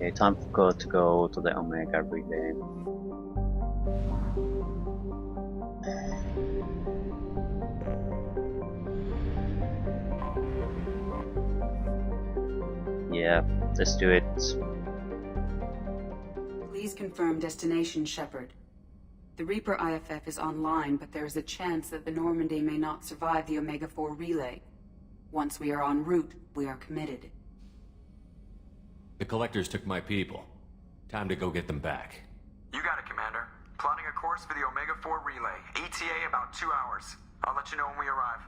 Okay, time to go to the Omega relay. Yeah, let's do it. Please confirm destination, Shepard. The Reaper IFF is online, but there is a chance that the Normandy may not survive the Omega-4 relay. Once we are en route, we are committed. The Collectors took my people. Time to go get them back. You got it, Commander. Plotting a course for the Omega-4 relay. ETA about 2 hours. I'll let you know when we arrive.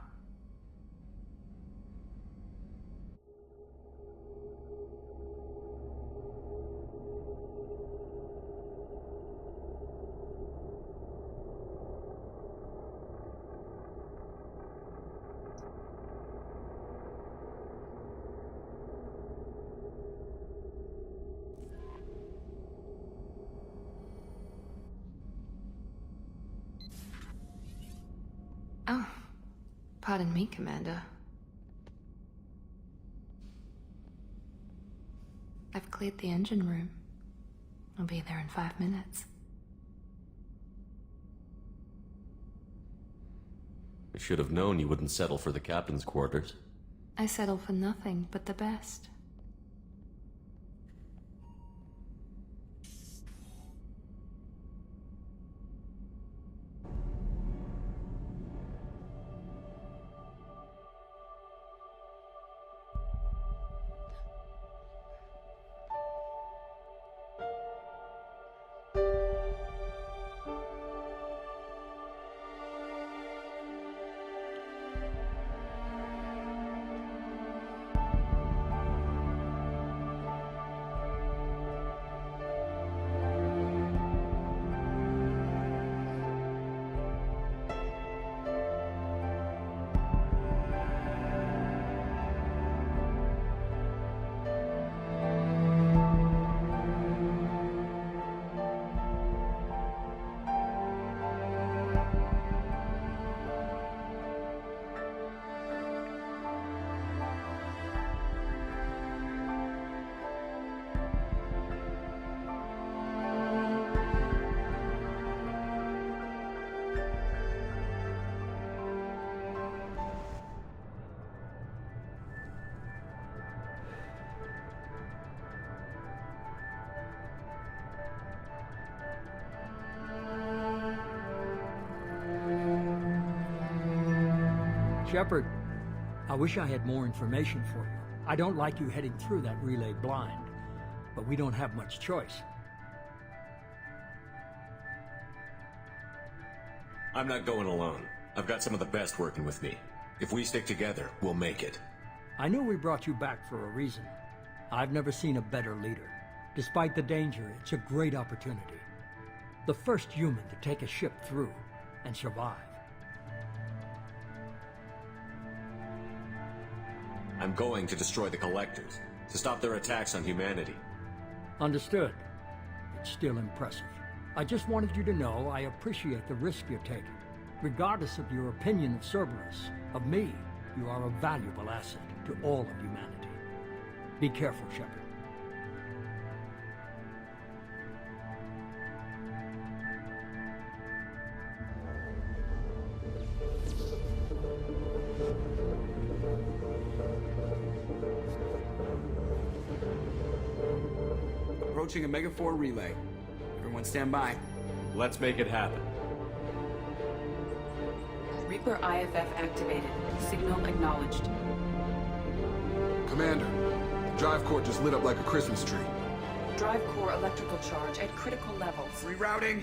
Oh, pardon me, Commander. I've cleared the engine room. I'll be there in 5 minutes. I should have known you wouldn't settle for the captain's quarters. I settle for nothing but the best. Shepard, I wish I had more information for you. I don't like you heading through that relay blind, but we don't have much choice. I'm not going alone. I've got some of the best working with me. If we stick together, we'll make it. I know we brought you back for a reason. I've never seen a better leader. Despite the danger, it's a great opportunity. The first human to take a ship through and survive. I'm going to destroy the Collectors, to stop their attacks on humanity. Understood. It's still impressive. I just wanted you to know I appreciate the risk you're taking. Regardless of your opinion of Cerberus, of me, you are a valuable asset to all of humanity. Be careful, Shepard. Approaching Omega-4 relay. Everyone stand by. Let's make it happen. Reaper IFF activated. Signal acknowledged. Commander, the drive core just lit up like a Christmas tree. Drive core electrical charge at critical levels. Rerouting.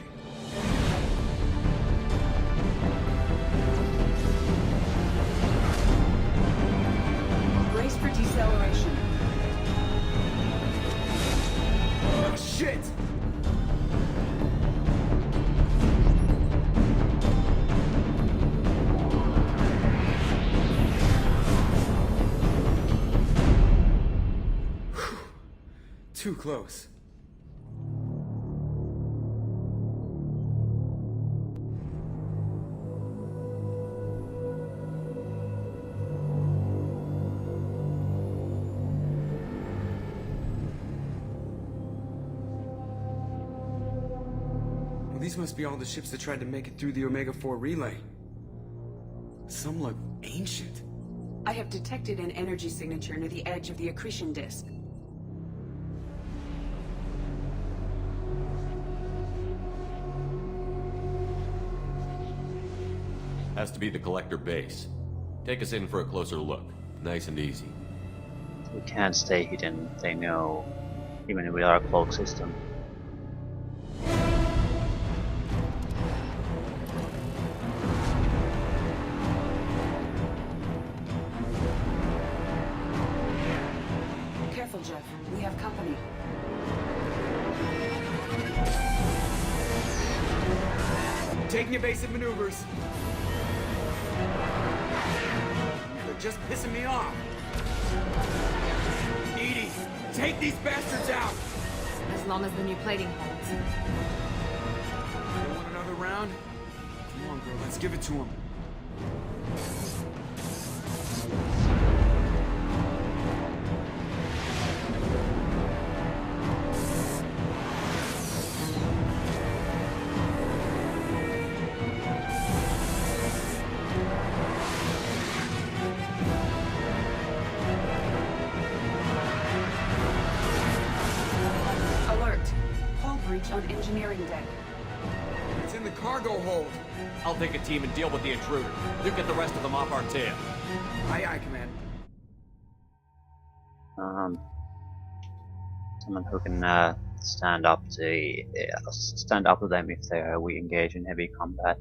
Brace for deceleration. Oh, shit! Too close. These must be all the ships that tried to make it through the Omega-4 relay. Some look ancient. I have detected an energy signature near the edge of the accretion disk. Has to be the collector base. Take us in for a closer look. Nice and easy. We can't stay hidden, they know, even with our cloak system. Careful, Jeff. We have company. Taking evasive maneuvers. They're just pissing me off. Edie, take these bastards out! As long as the new plating holds. You want another round? Come on, girl, let's give it to him. On engineering deck. It's in the cargo hold. I'll take a team and deal with the intruder. You get the rest of them off our tail. Aye, aye, Command. Someone who can stand up to them if we engage in heavy combat.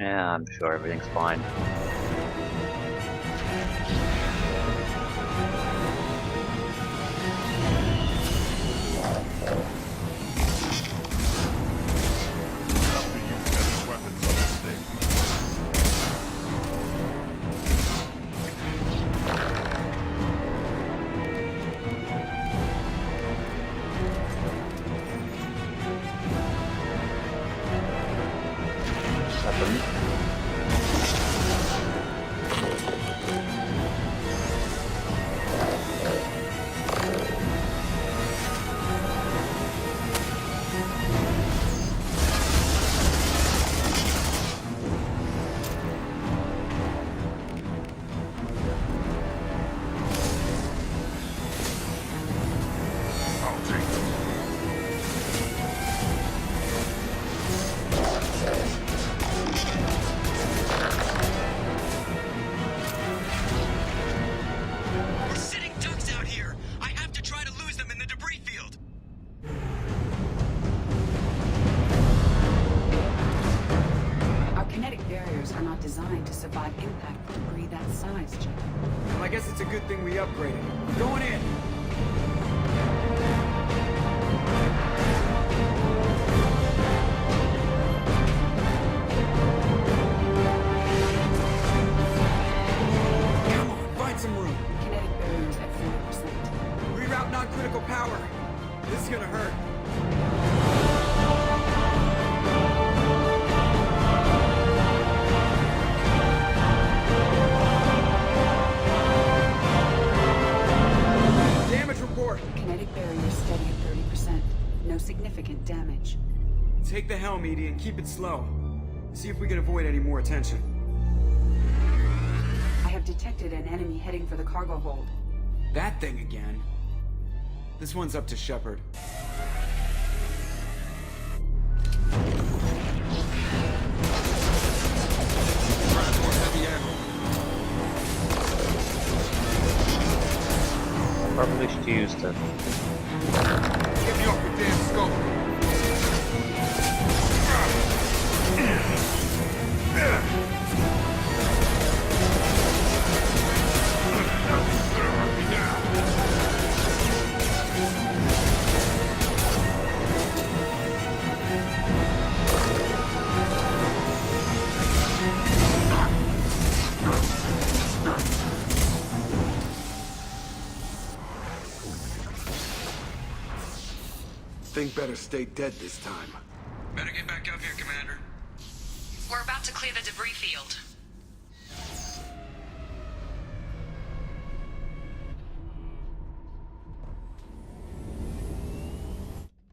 Yeah, I'm sure everything's fine. Designed to survive impact with debris that size, Jeff. Well, I guess it's a good thing we upgraded. Going in! Come on, find some room. Kinetic barriers at 40%. Reroute non-critical power. This is gonna hurt. Kinetic barrier steady at 30%. No significant damage. Take the helm, Edie, and keep it slow. See if we can avoid any more attention. I have detected an enemy heading for the cargo hold. That thing again. This one's up to Shepard. Probably should use the... Get me off the damn scope! Think better stay dead this time. Better get back up here, Commander. We're about to clear the debris field.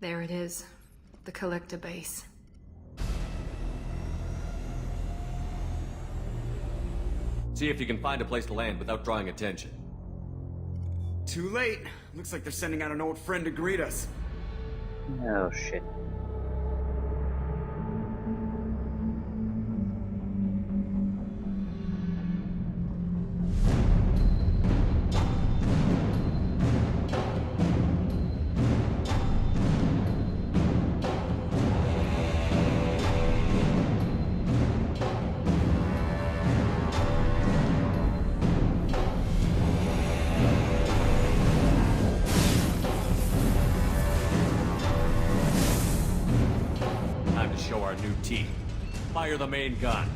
There it is. The collector base. See if you can find a place to land without drawing attention. Too late. Looks like they're sending out an old friend to greet us. Oh shit. Show our new teeth. Fire the main gun.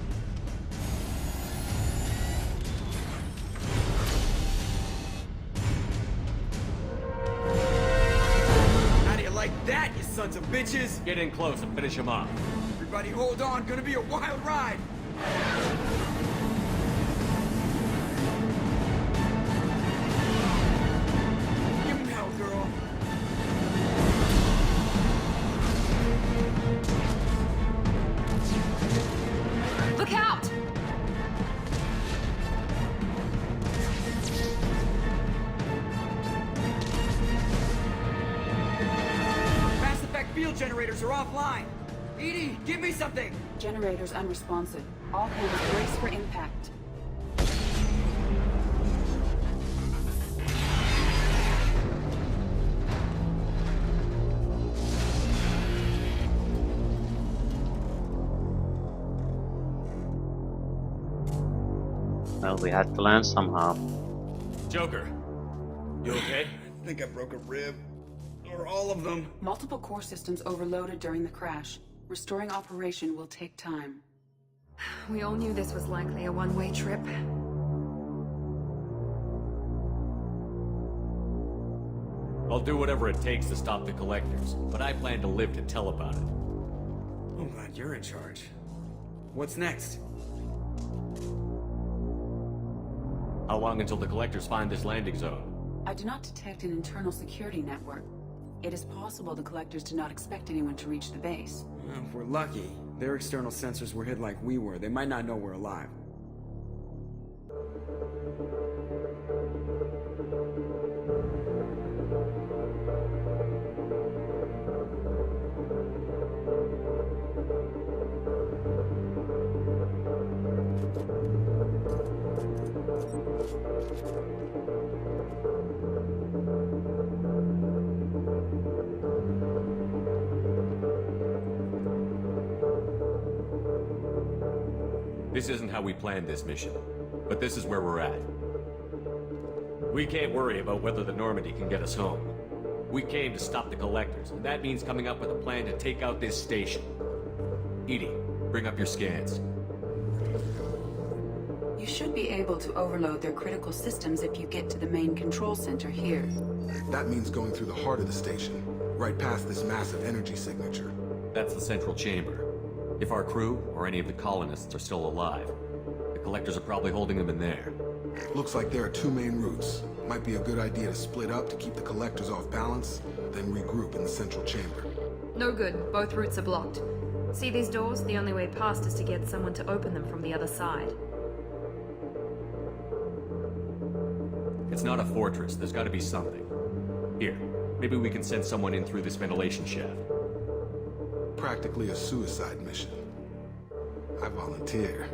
How do you like that, you sons of bitches? Get in close and finish him off. Everybody hold on, gonna be a wild ride. Give him hell, girl. Look out! Mass Effect field generators are offline. EDI, give me something. Generators unresponsive. All hands brace for impact. Well, we had to land somehow. Joker, you okay? I think I broke a rib. Or all of them. Multiple core systems overloaded during the crash. Restoring operation will take time. We all knew this was likely a one-way trip. I'll do whatever it takes to stop the collectors, but I plan to live to tell about it. I'm glad you're in charge. What's next? How long until the collectors find this landing zone? I do not detect an internal security network. It is possible the collectors do not expect anyone to reach the base. Well, if we're lucky, their external sensors were hit like we were. They might not know we're alive. This isn't how we planned this mission, but this is where we're at. We can't worry about whether the Normandy can get us home. We came to stop the collectors, and that means coming up with a plan to take out this station. EDI, bring up your scans. You should be able to overload their critical systems if you get to the main control center here. That means going through the heart of the station, right past this massive energy signature. That's the central chamber. If our crew, or any of the colonists, are still alive, the collectors are probably holding them in there. Looks like there are two main routes. Might be a good idea to split up to keep the collectors off balance, then regroup in the central chamber. No good. Both routes are blocked. See these doors? The only way past is to get someone to open them from the other side. It's not a fortress. There's got to be something. Here, maybe we can send someone in through this ventilation shaft. Practically a suicide mission. I volunteer.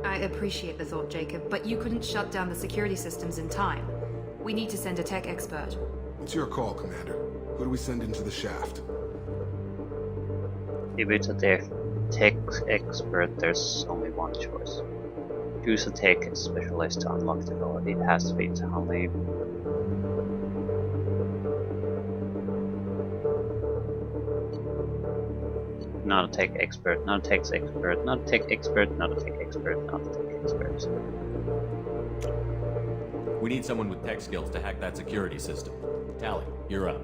I appreciate the thought, Jacob, but you couldn't shut down the security systems in time. We need to send a tech expert. It's your call, Commander. Who do we send into the shaft? If it's a tech expert, there's only one choice. Choose a tech specialist to unlock the door. It has to be Talib. Not a tech expert, not a tech expert, not a tech expert, not a tech expert, not a tech expert. We need someone with tech skills to hack that security system. Tali, you're up.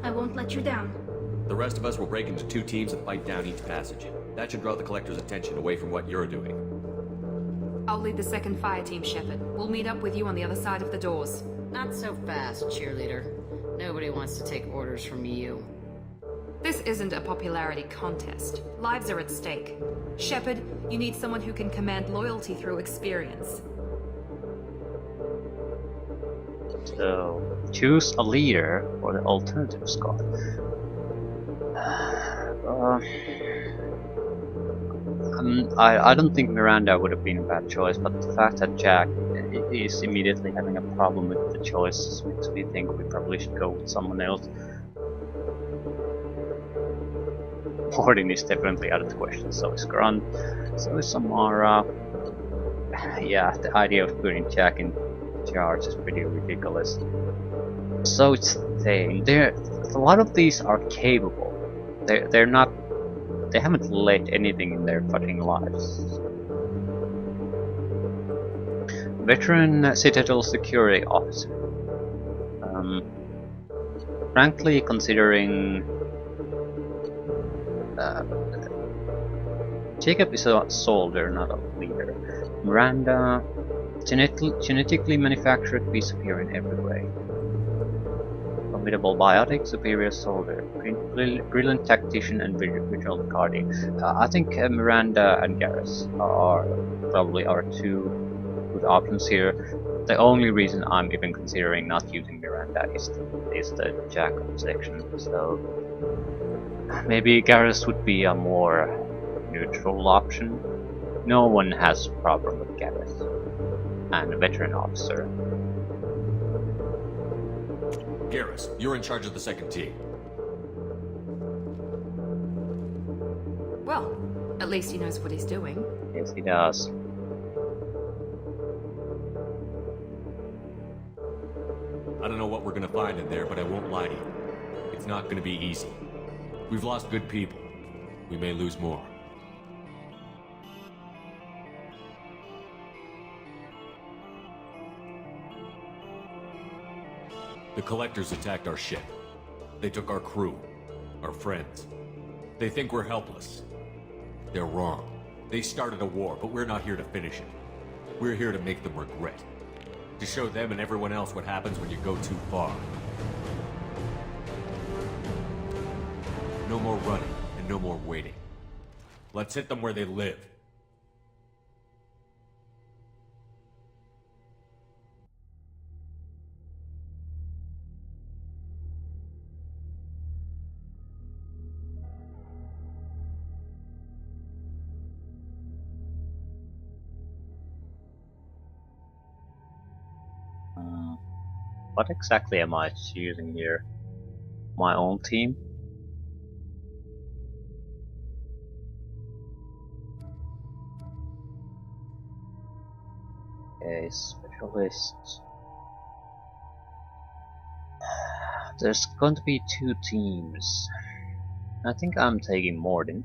I won't let you down. The rest of us will break into 2 teams and fight down each passage. That should draw the Collector's attention away from what you're doing. I'll lead the second fire team, Shepard. We'll meet up with you on the other side of the doors. Not so fast, cheerleader. Nobody wants to take orders from you. This isn't a popularity contest. Lives are at stake. Shepard, you need someone who can command loyalty through experience. So, choose a leader for the alternative squad. I don't think Miranda would have been a bad choice, but the fact that Jack is immediately having a problem with the choice makes me think we probably should go with someone else. Mordin is definitely out of the question, so is Grunt, so is Samara. Yeah, the idea of putting Jack in charge is pretty ridiculous. So it's Thane. A lot of these are capable. They're not. They haven't led anything in their fucking lives. Veteran Citadel Security Officer. Frankly, considering Jacob is a soldier, not a leader. Miranda, genetically manufactured, be superior in every way. Formidable biotic, superior soldier, brilliant tactician, and visual guardian. I think Miranda and Garrus are probably our 2 good options here. The only reason I'm even considering not using Miranda is the Jack section. So maybe Garrus would be a more neutral option. No one has a problem with Garrus and a veteran officer. Garrus, you're in charge of the second team. Well, at least he knows what he's doing. Yes, he does. I don't know what we're gonna find in there, but I won't lie to you. It's not gonna be easy. We've lost good people. We may lose more. The Collectors attacked our ship. They took our crew, our friends. They think we're helpless. They're wrong. They started a war, but we're not here to finish it. We're here to make them regret. To show them and everyone else what happens when you go too far. No more running, and no more waiting. Let's hit them where they live. What exactly am I choosing here? My own team? Okay, specialist. There's going to be 2 teams. I think I'm taking Mordin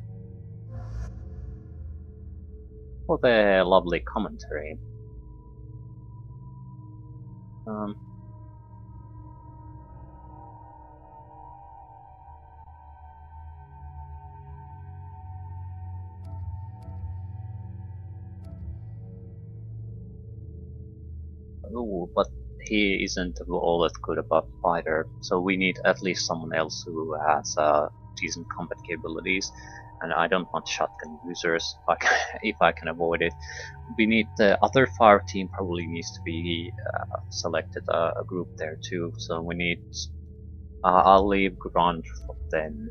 for the lovely commentary. Oh, but he isn't all that good of a fighter, so we need at least someone else who has decent combat capabilities, and I don't want shotgun users if I can avoid it. We need the other fire team probably needs to be selected a group there too, so we need I'll leave Grunt for then.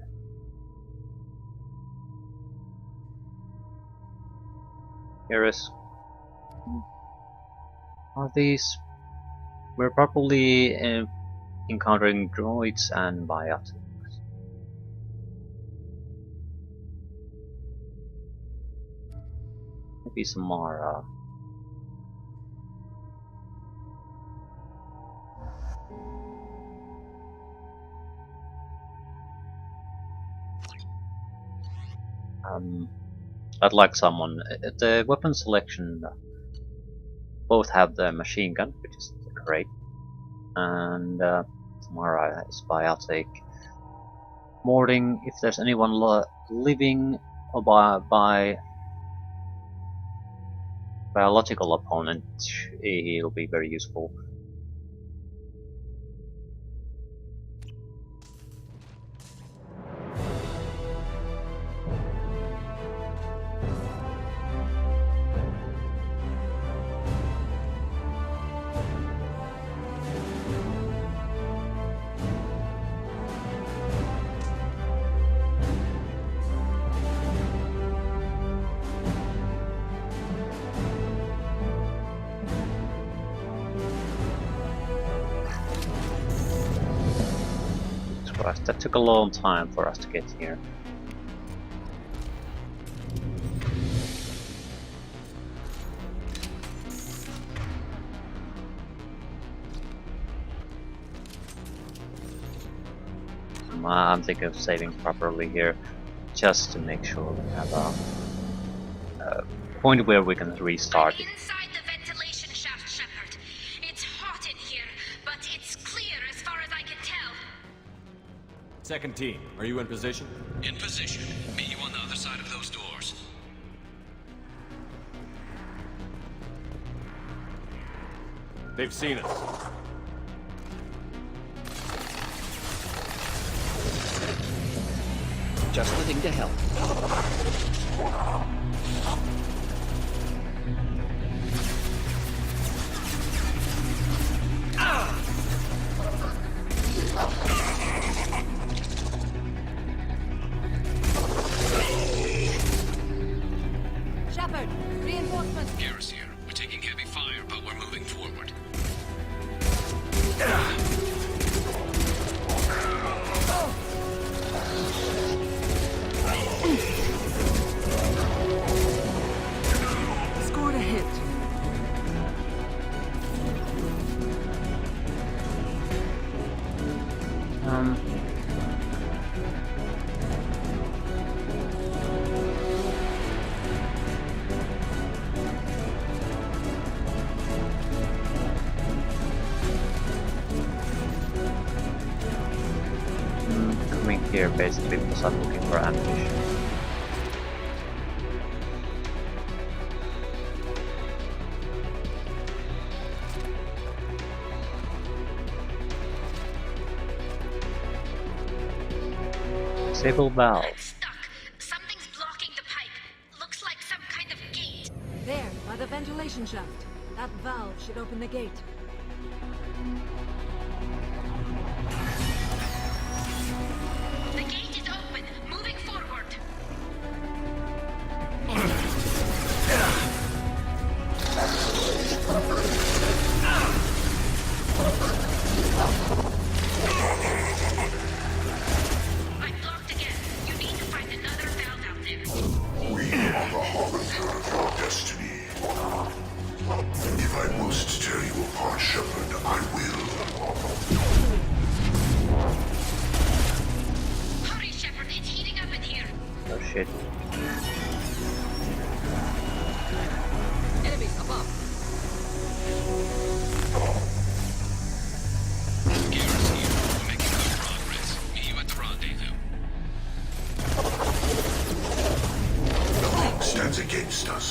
Garrus. Are these? We're probably encountering droids and biotics. Maybe Samara. I'd like someone. The weapon selection. Both have the machine gun, which is great, and Samara is biotic. Mording, if there's anyone living or by biological opponent, he'll be very useful. That took a long time for us to get here. I'm thinking of saving properly here, just to make sure we have a point where we can restart it. Inside the ventilation shaft, Shepard. It's hot in here, but it's clear as far as I can tell. Second team, are you in position? In position. Meet you on the other side of those doors. They've seen us. Just living to help. Shepard, reinforcements. Garrus here. We're taking heavy fire, but we're moving forward. Scored a hit. Coming here basically because I'm looking for ammunition. Disable valve. Stuck. Something's blocking the pipe. Looks like some kind of gate. There, by the ventilation shaft. That valve should open the gate. The gate is open. Moving forward. I'm blocked again. You need to find another valve out there. We are the harbinger of your destiny. If I must tear you apart, Shepard, I will. Hurry, Shepard. It's heating up in here. Oh shit. Enemies above. Garrus here. We're making good progress. Meet you at the rendezvous. Nothing stands against us.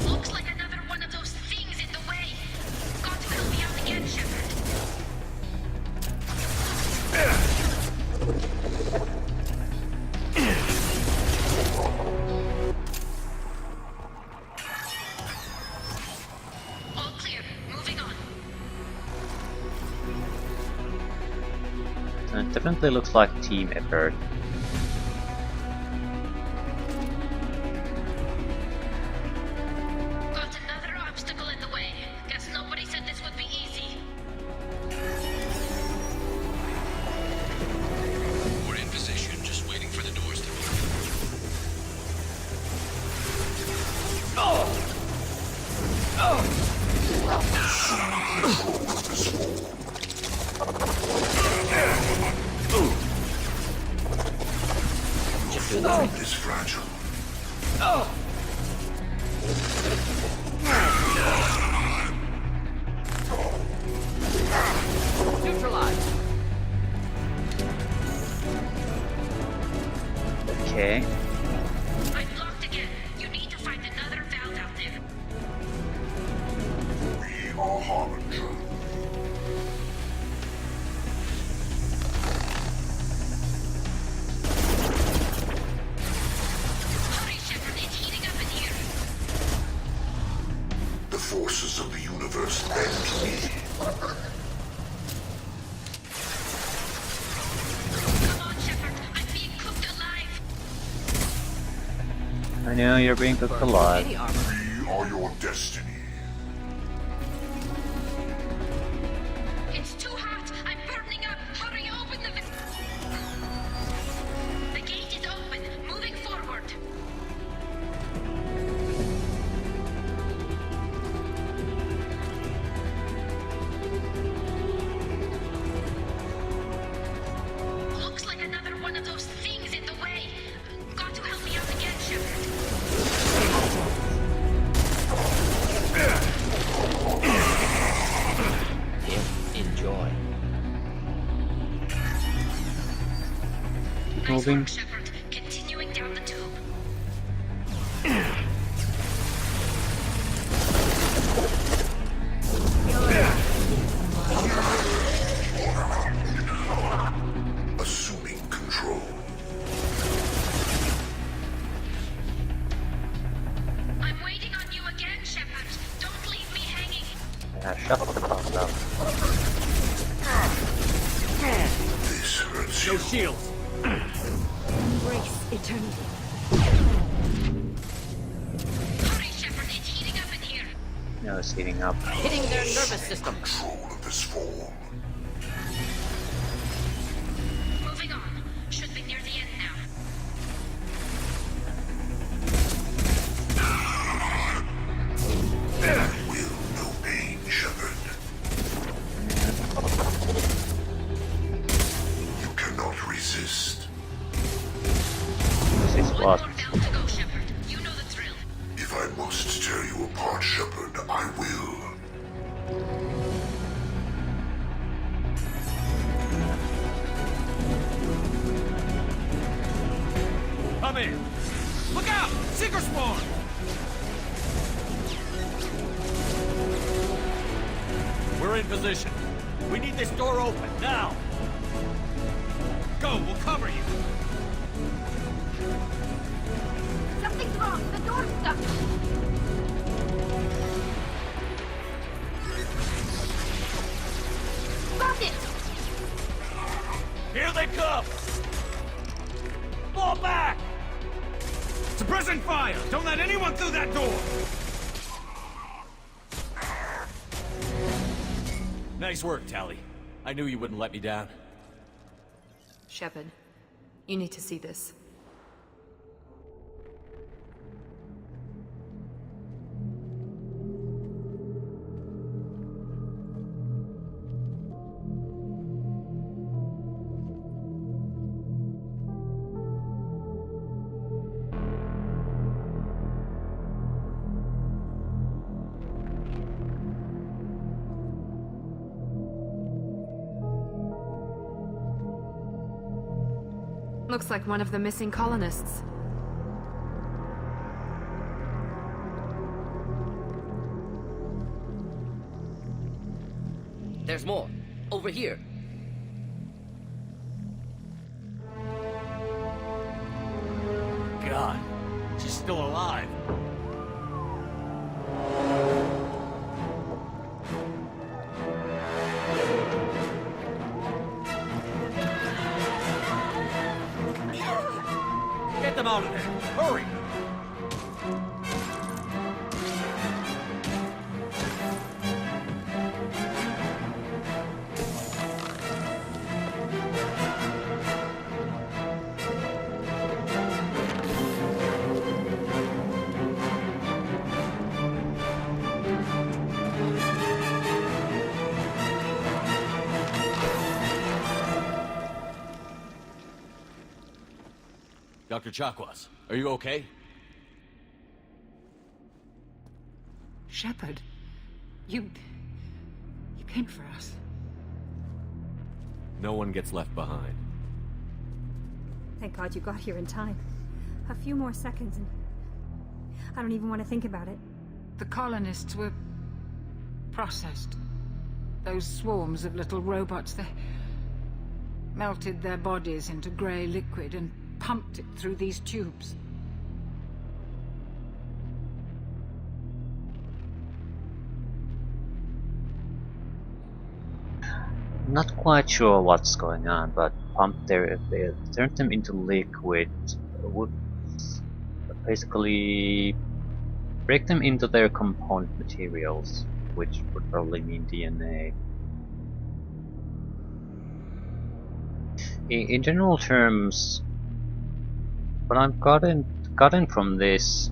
Looks like another one of those things in the way. Got to help me out again, Shepard. All clear. Moving on. It definitely looks like team effort. Got another obstacle in the way. Guess nobody said this would be easy. We're in position, just waiting for the doors to Form is fragile. Neutralized. Okay. I'm blocked again. You need to find another valve out there. We are Harbinger. Hurry, Shepard. It's heating up in here. The forces of the universe bend to me. Come on, Shepard. I'm being cooked alive. I know you're being cooked alive. We are your destiny. It's too hot. I'm burning up. Hurry, open the... The gate is open. Moving forward. Looks like another one of those things in the way. Got to help me out again, Shepard. Enjoy. Keep Nice moving. work, Shepard. Continuing down the tube. Assuming control. I'm waiting on you again, Shepard. Don't leave me hanging. Yeah, shut the fuck up. This hurts No you. shields. Embrace eternity. Hurry, Shepard. It's heating up in here. No, it's heating up. Hitting their nervous system. Control of this form. Moving on. Should be near the end now. Will no pain, Shepard. You cannot resist. This is One what. more valve to go, Shepard. You know the drill. If I must tear you apart, Shepard, I will. Come in. Look out! Seeker spawn! We're in position. We need this door open, now! Go, we'll cover you! Something's wrong. The door's stuck. Got it. Here they come! Fall back! Suppressing fire! Don't let anyone through that door! Nice work, Tally. I knew you wouldn't let me down. Shepard, you need to see this. Looks like one of the missing colonists. There's more. Over here. God, she's still alive. Get them out of there! Hurry! Dr. Chakwas, are you okay? Shepard, you came for us. No one gets left behind. Thank God you got here in time. A few more seconds and I don't even want to think about it. The colonists were processed. Those swarms of little robots, they melted their bodies into grey liquid and pumped it through these tubes. Not quite sure what's going on, but they turned them into liquid, would basically break them into their component materials, which would probably mean DNA. In general terms, what I've gotten from this,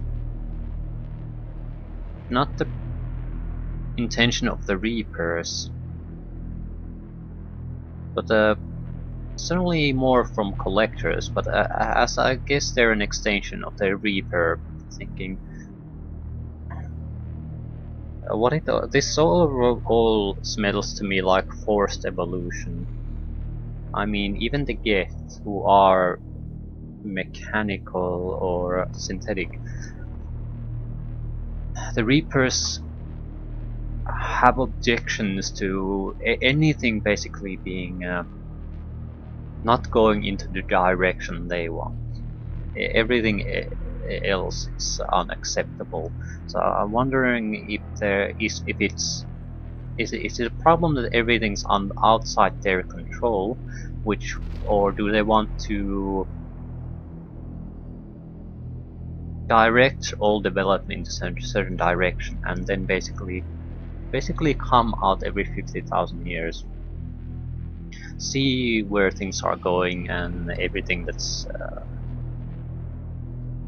not the intention of the Reapers, but certainly more from collectors, but as I guess they're an extension of the Reaper thinking. This all smells to me like forced evolution. I mean, even the Geth, who are mechanical or synthetic, the Reapers have objections to anything basically being not going into the direction they want. Everything else is unacceptable. So I'm wondering if it's a problem that everything's outside their control, or do they want to direct all development into a certain direction and then basically come out every 50,000 years, see where things are going, and everything that's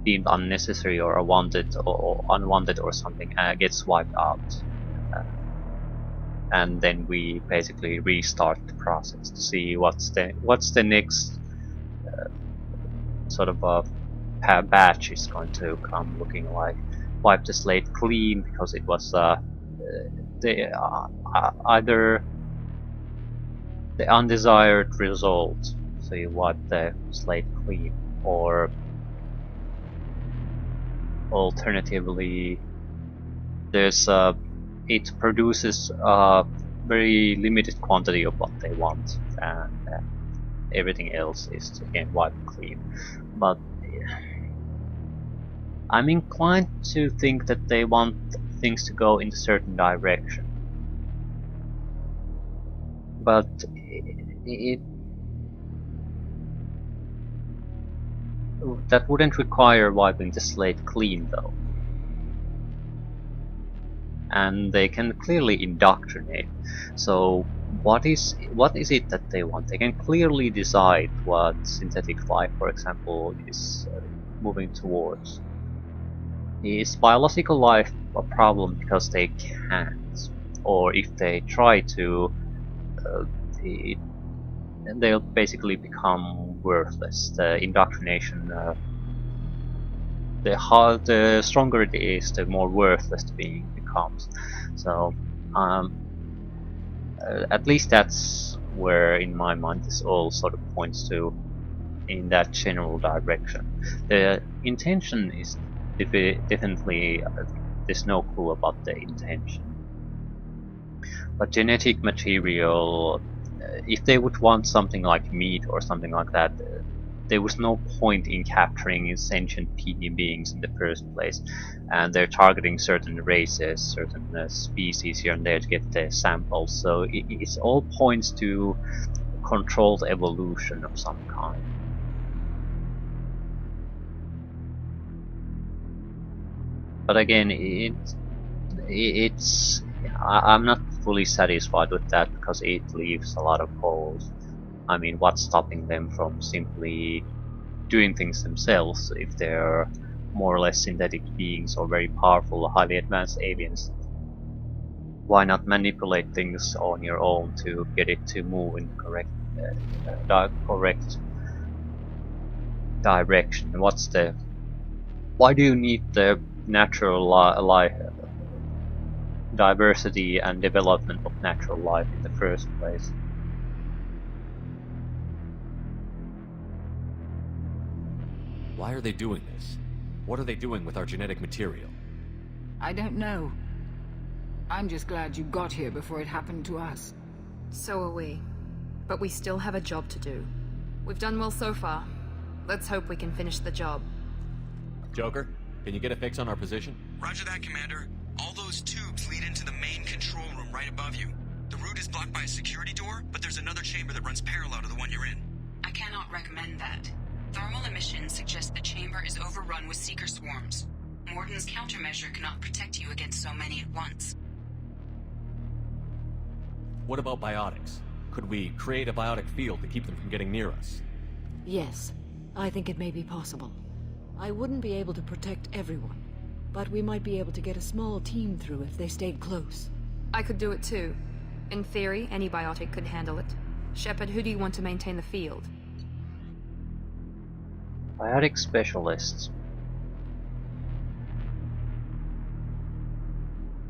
deemed unnecessary or unwanted or something gets wiped out, and then we basically restart the process to see what's the next sort of a batch is going to come looking like. Wipe the slate clean because it was either the undesired result, so you wipe the slate clean, or alternatively there's it produces a very limited quantity of what they want, and everything else is again wiped clean. But I'm inclined to think that they want things to go in a certain direction, but that wouldn't require wiping the slate clean though, and they can clearly indoctrinate. So what is it that they want? They can clearly decide what synthetic life, for example, is moving towards. Is biological life a problem because they can't, or if they try to, they'll basically become worthless? The indoctrination, the stronger it is, the more worthless the being becomes. So at least that's where, in my mind, this all sort of points to, in that general direction. The intention is definitely, there's no clue about the intention. But genetic material, if they would want something like meat or something like that, there was no point in capturing sentient beings in the first place, and they're targeting certain races, certain species here and there to get the samples. So it all points to controlled evolution of some kind. But again, I'm not fully satisfied with that, because it leaves a lot of holes. I mean, what's stopping them from simply doing things themselves if they're more or less synthetic beings or very powerful, highly advanced aliens? Why not manipulate things on your own to get it to move in the correct direction? Why do you need the natural life, diversity and development of natural life in the first place? Why are they doing this? What are they doing with our genetic material? I don't know. I'm just glad you got here before it happened to us. So are we. But we still have a job to do. We've done well so far. Let's hope we can finish the job. Joker, can you get a fix on our position? Roger that, Commander. All those tubes lead into the main control room right above you. The route is blocked by a security door, but there's another chamber that runs parallel to the one you're in. I cannot recommend that. Thermal emissions suggest the chamber is overrun with seeker swarms. Morden's countermeasure cannot protect you against so many at once. What about biotics? Could we create a biotic field to keep them from getting near us? Yes, I think it may be possible. I wouldn't be able to protect everyone, but we might be able to get a small team through if they stayed close. I could do it too. In theory, any biotic could handle it. Shepard, who do you want to maintain the field? Biotic specialists.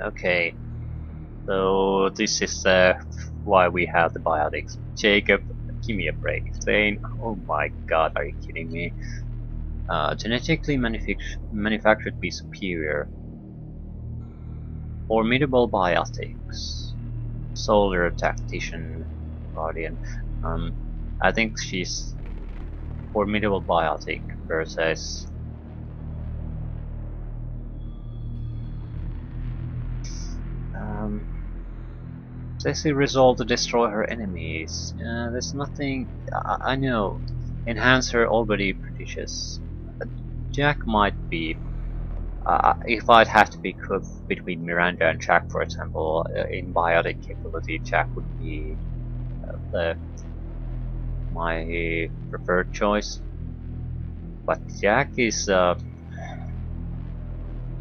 Okay. So this is why we have the biotics. Jacob, give me a break. Thane, oh my god, are you kidding me? Genetically manufactured be superior. Formidable biotics. Soldier, tactician, guardian. I think she's formidable biotic versus Says resolve to destroy her enemies. There's nothing. I know. Enhancer already prodigious. Jack might be. If I'd have to pick between Miranda and Jack, for example, in biotic capability, Jack would be my preferred choice. But Jack is,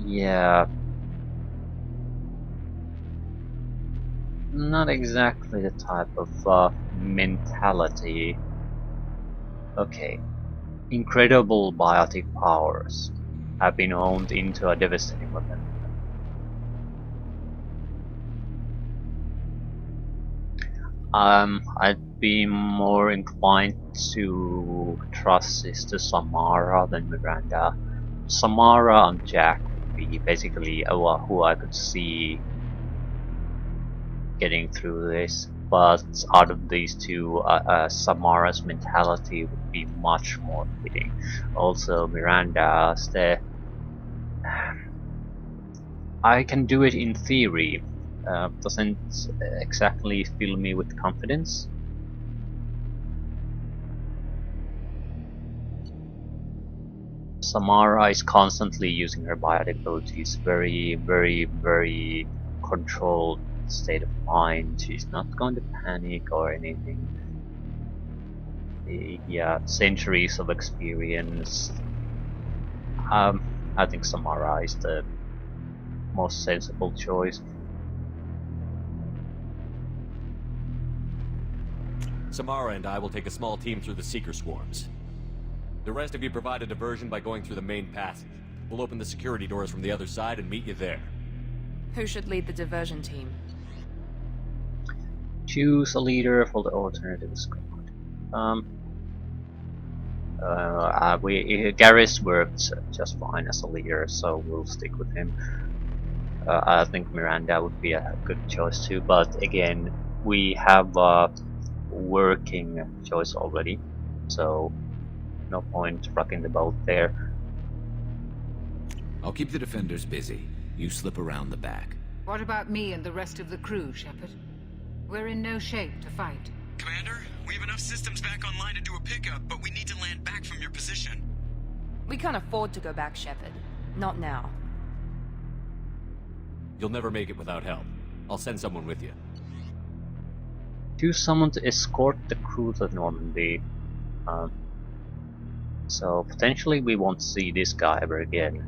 yeah, not exactly the type of mentality. Okay, incredible biotic powers have been honed into a devastating weapon. I'd be more inclined to trust Sister Samara than Miranda. Samara and Jack would be basically who I could see getting through this, but out of these two, Samara's mentality would be much more fitting. Also, Miranda's I can do it in theory. Doesn't exactly fill me with confidence. Samara is constantly using her biotic abilities, very, very, very controlled state of mind. She's not going to panic or anything. Yeah, centuries of experience. I think Samara is the most sensible choice. Samara and I will take a small team through the Seeker swarms. The rest of you provide a diversion by going through the main passage. We'll open the security doors from the other side and meet you there. Who should lead the diversion team? Choose a leader for the alternative squad. Garrus worked just fine as a leader, so we'll stick with him. I think Miranda would be a good choice too, but again, we have a working choice already, so no point rocking the boat there. I'll keep the defenders busy. You slip around the back. What about me and the rest of the crew, Shepard? We're in no shape to fight. Commander, we have enough systems back online to do a pickup, but we need to land back from your position. We can't afford to go back, Shepard. Not now. You'll never make it without help. I'll send someone with you. Choose someone to escort the crew to Normandy. So potentially we won't see this guy ever again.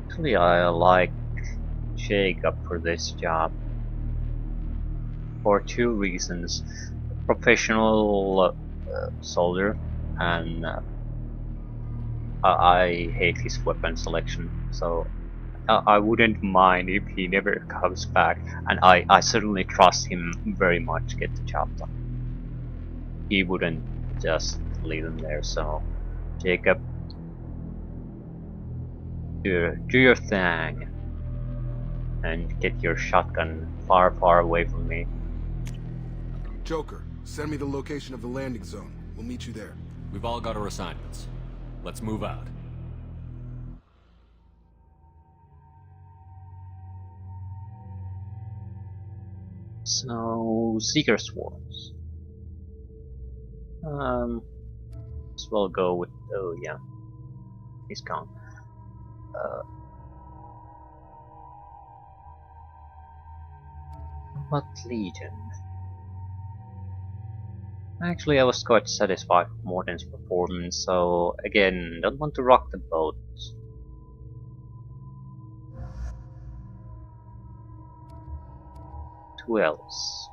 Actually, I like Jacob for this job for two reasons: professional soldier, and I hate his weapon selection, so I wouldn't mind if he never comes back, and I certainly trust him very much to get the job done. He wouldn't just leave them there. So, Jacob, do your thing, and get your shotgun far away from me. Joker, send me the location of the landing zone. We'll meet you there. We've all got our assignments. Let's move out. So, Seeker Swarms. As well go with. Oh yeah, he's gone. What Legion? Actually, I was quite satisfied with Morden's performance, so again, don't want to rock the boat. Who else?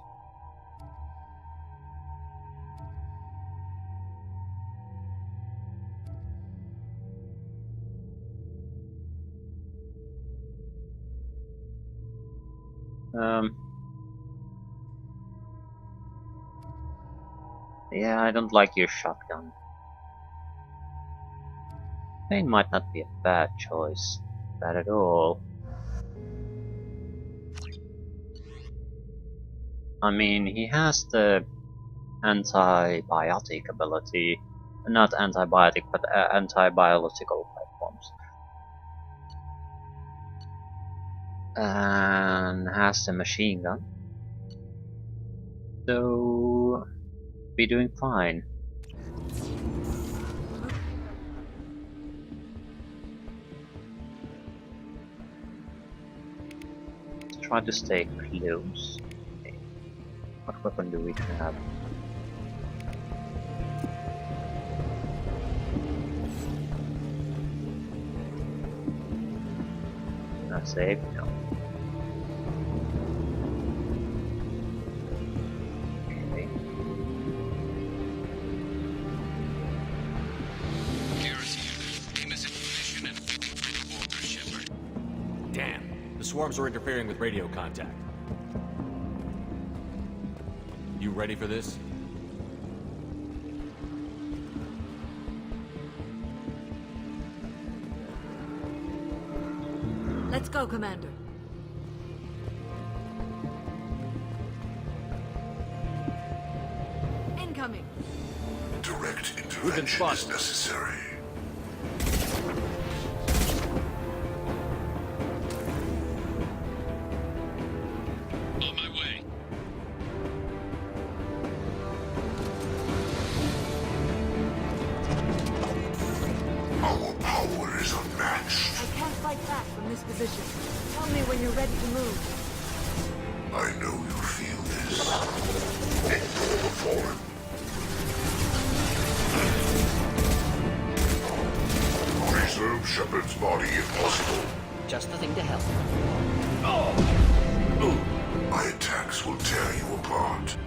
Yeah, I don't like your shotgun. Bane might not be a bad choice. Bad at all. I mean, he has the antibiotic ability. Not antibiotic, but antibiological platforms. And has the machine gun. So, be doing fine. Let's try to stay close. Okay. What weapon do we have? Not safe? No. Swarms are interfering with radio contact. You ready for this? Let's go, Commander. Incoming. Direct intervention is necessary. Tell me when you're ready to move. I know you feel this. Ignore the fallen. Preserve Shepard's body if possible. Just the thing to help. My attacks will tear you apart.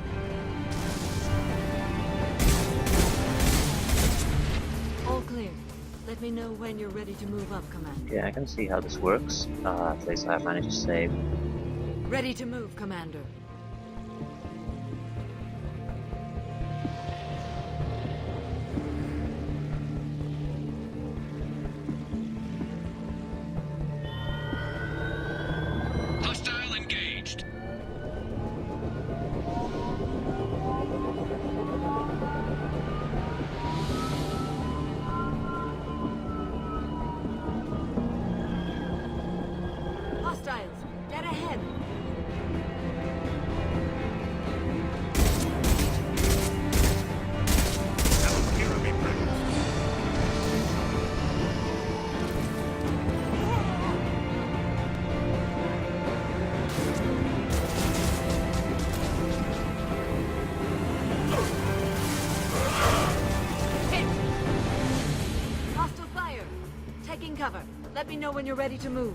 All clear. Let me know when you're ready to move up, Commander. Yeah, I can see how this works. At least I managed to save. Ready to move, Commander. Hostile engaged. Hostiles, get ahead. Hostile fire. Taking cover. Let me know when you're ready to move.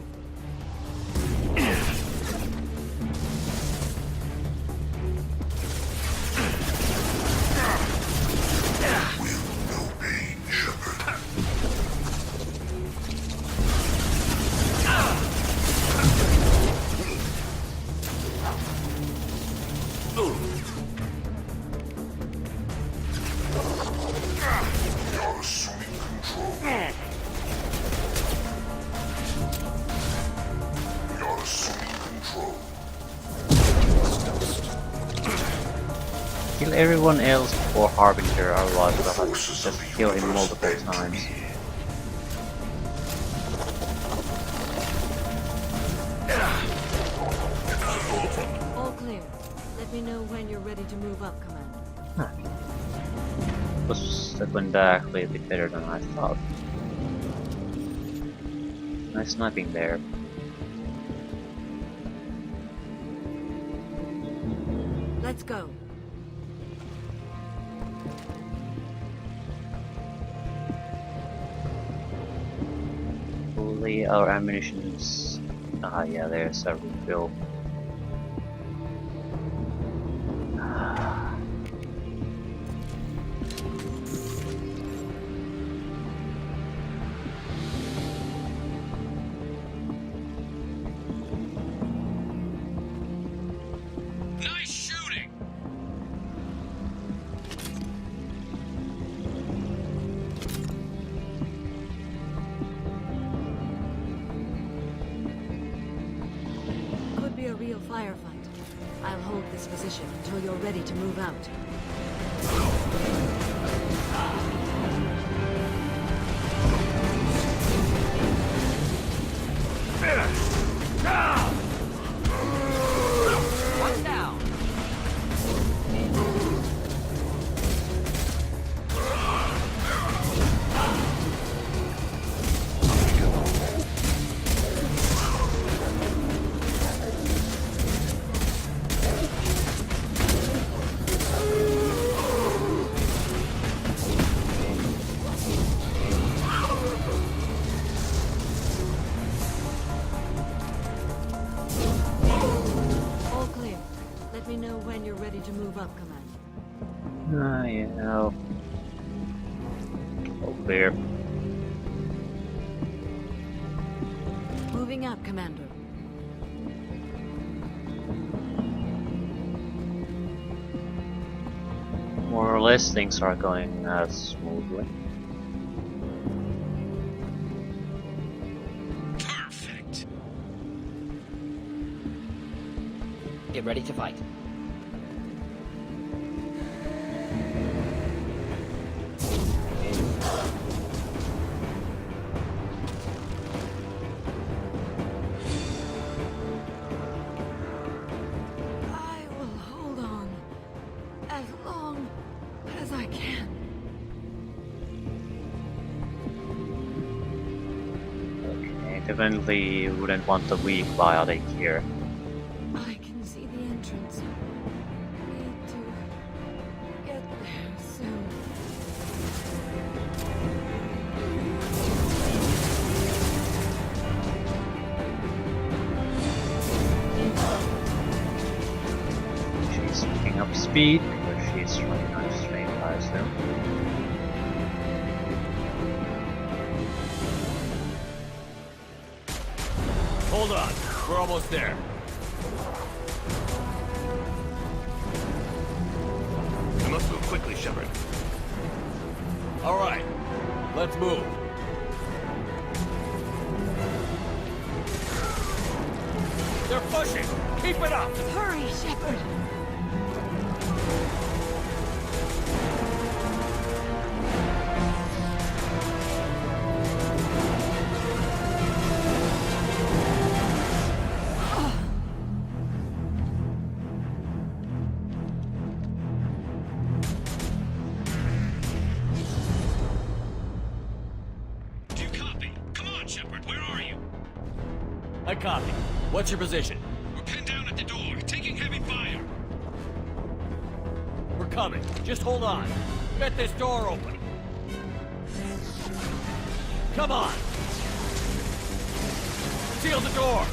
We are assuming control. We are assuming control. Kill everyone else before Harbinger, otherwise we'll have to just kill him multiple times. All clear. Let me know when you're ready to move up, Commander. That went actually a bit better than I thought. Nice sniping there. Let's go. Hopefully our ammunition's... Ah yeah, there's a refill. Nice shooting! Could be a real firefight. I'll hold this position until you're ready to move out. One down. All clear. Let me know when you're ready to move up, Commander. Ah yeah. Oh, clear. Moving up, Commander. More or less things are going as smoothly. Perfect. Get ready to fight. I will hold on as long as I can. Okay, definitely wouldn't want the weak biotic here. I can see the entrance. Need to get there soon. She's picking up speed because she's running on a straight line still. Hold on, we're almost there. I must move quickly, Shepard. All right, let's move. They're pushing. Keep it up. Hurry, Shepard! Do you copy? Come on, Shepard, where are you? I copy. What's your position? We're pinned down at the door, taking heavy fire. We're coming. Just hold on. Get this door open. Come on. Seal the door.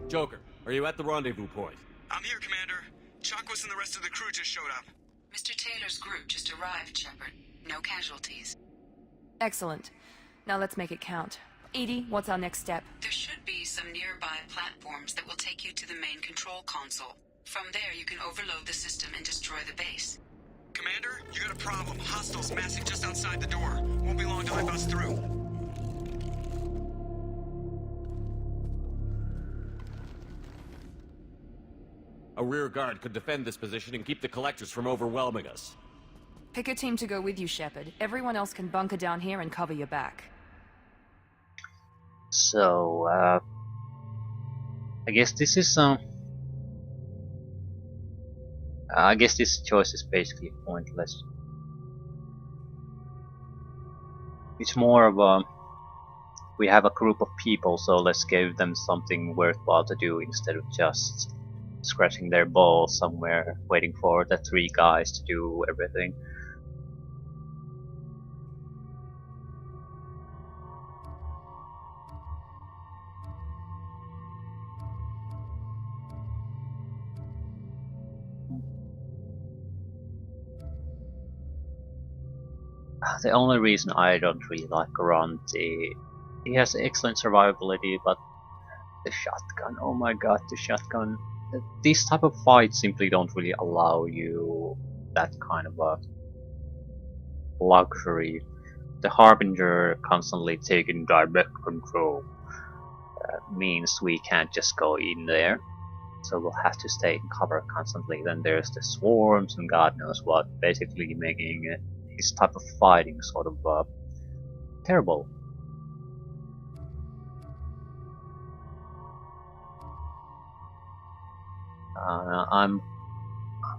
Joker, are you at the rendezvous point? I'm here, Commander. Chakwas and the rest of the crew just showed up. Mr. Taylor's group just arrived, Shepard. No casualties. Excellent. Now let's make it count. EDI, what's our next step? There should be some nearby platforms that will take you to the main control console. From there, you can overload the system and destroy the base. Commander, you got a problem. Hostiles massing just outside the door. Won't be long till I bust through. A rear guard could defend this position and keep the collectors from overwhelming us. Pick a team to go with you, Shepard. Everyone else can bunker down here and cover your back. So, I guess this is I guess this choice is basically pointless. It's more of a, we have a group of people, so let's give them something worthwhile to do instead of just scratching their balls somewhere, waiting for the 3 guys to do everything. The only reason I don't really like Grunt, he has excellent survivability, but the shotgun, oh my god, the shotgun. These type of fights simply don't really allow you that kind of a luxury. The Harbinger constantly taking direct control means we can't just go in there, so we'll have to stay in cover constantly. Then there's the swarms and god knows what, basically making his type of fighting sort of terrible.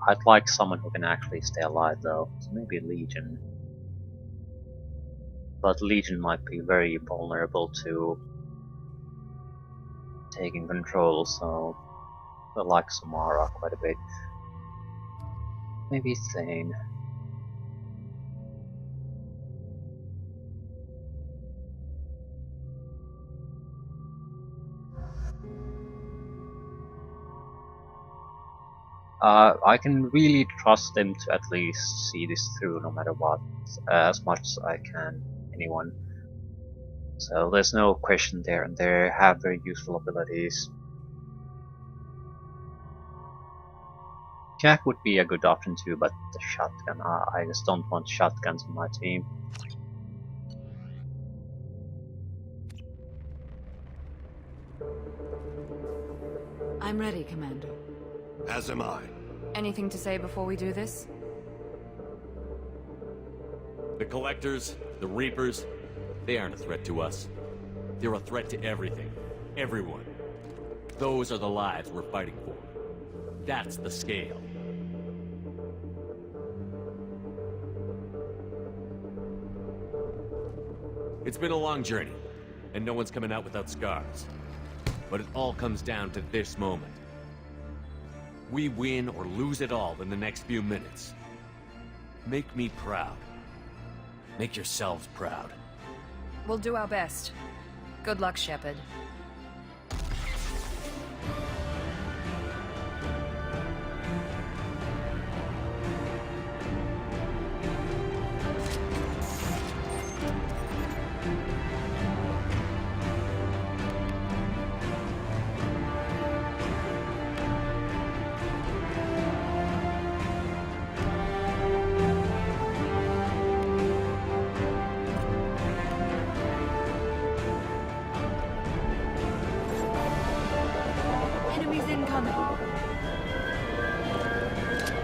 I'd like someone who can actually stay alive though, so maybe Legion. But Legion might be very vulnerable to taking control, so I like Samara quite a bit. Maybe Thane. I can really trust them to at least see this through no matter what, as much as I can anyone. So there's no question there, and they have very useful abilities. Jack would be a good option too, but the shotgun, I just don't want shotguns on my team. I'm ready, Commander. As am I. Anything to say before we do this? The Collectors, the Reapers, they aren't a threat to us. They're a threat to everything. Everyone. Those are the lives we're fighting for. That's the scale. It's been a long journey, and no one's coming out without scars. But it all comes down to this moment. We win or lose it all in the next few minutes. Make me proud. Make yourselves proud. We'll do our best. Good luck, Shepard.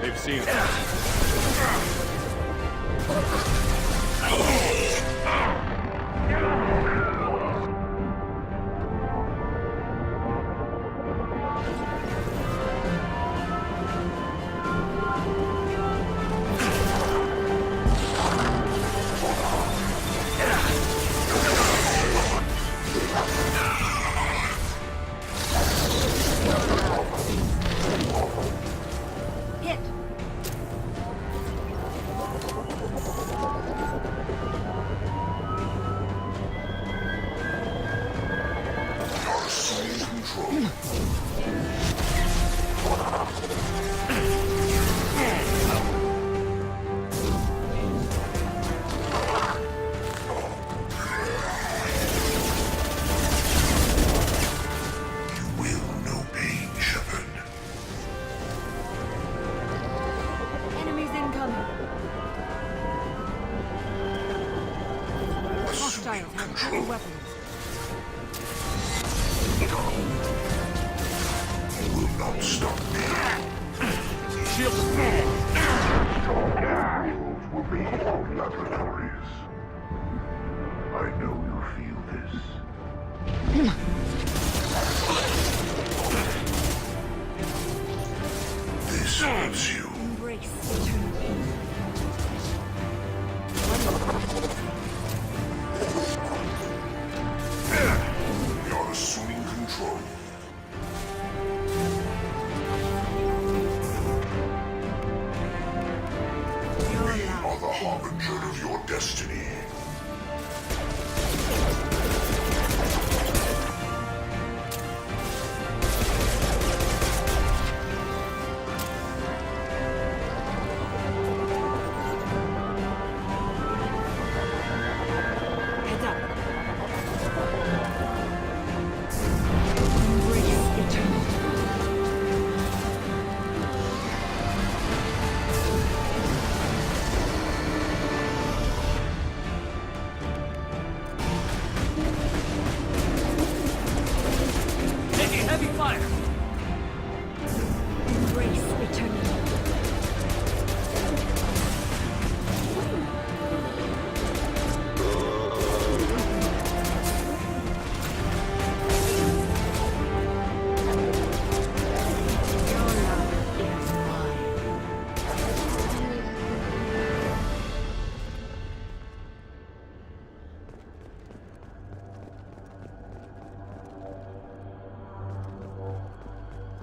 They've seen us. You will not stop me. Shield Strong animals will be in our laboratories. I know you feel this. This hurts you. You're assuming control. We are the harbinger of your destiny. heavy fire! Embrace eternity.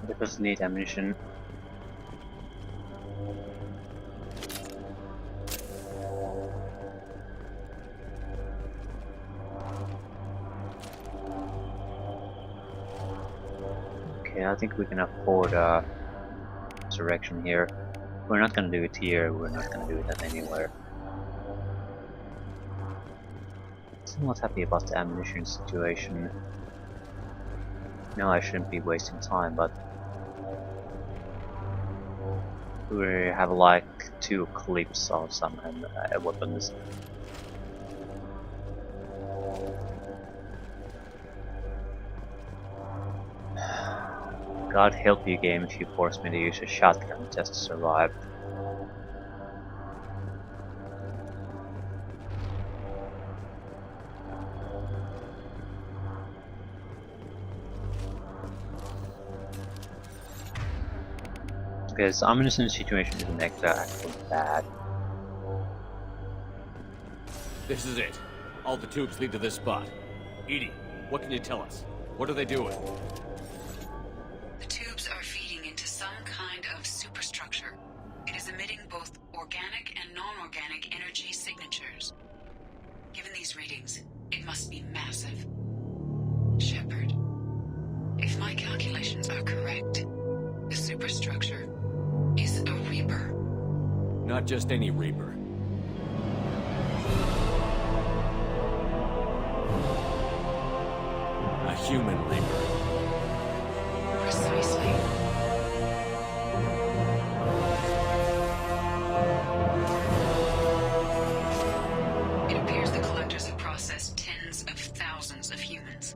Because need ammunition. Okay, I think we can afford a resurrection here. We're not gonna do it here, we're not gonna do it anywhere. I'm not happy about the ammunition situation. No, I shouldn't be wasting time, but we have like 2 clips of some weapons. God help you, game, if you force me to use a shotgun just to survive. Because ammunition situation isn't exactly bad. This is it. All the tubes lead to this spot. Edie, what can you tell us? What are they doing? The tubes are feeding into some kind of superstructure. It is emitting both organic and non-organic energy signatures. Given these readings, it must be massive. Shepard, if my calculations are correct, the superstructure is a Reaper. Not just any Reaper. A human Reaper. Precisely. It appears the collectors have processed tens of thousands of humans.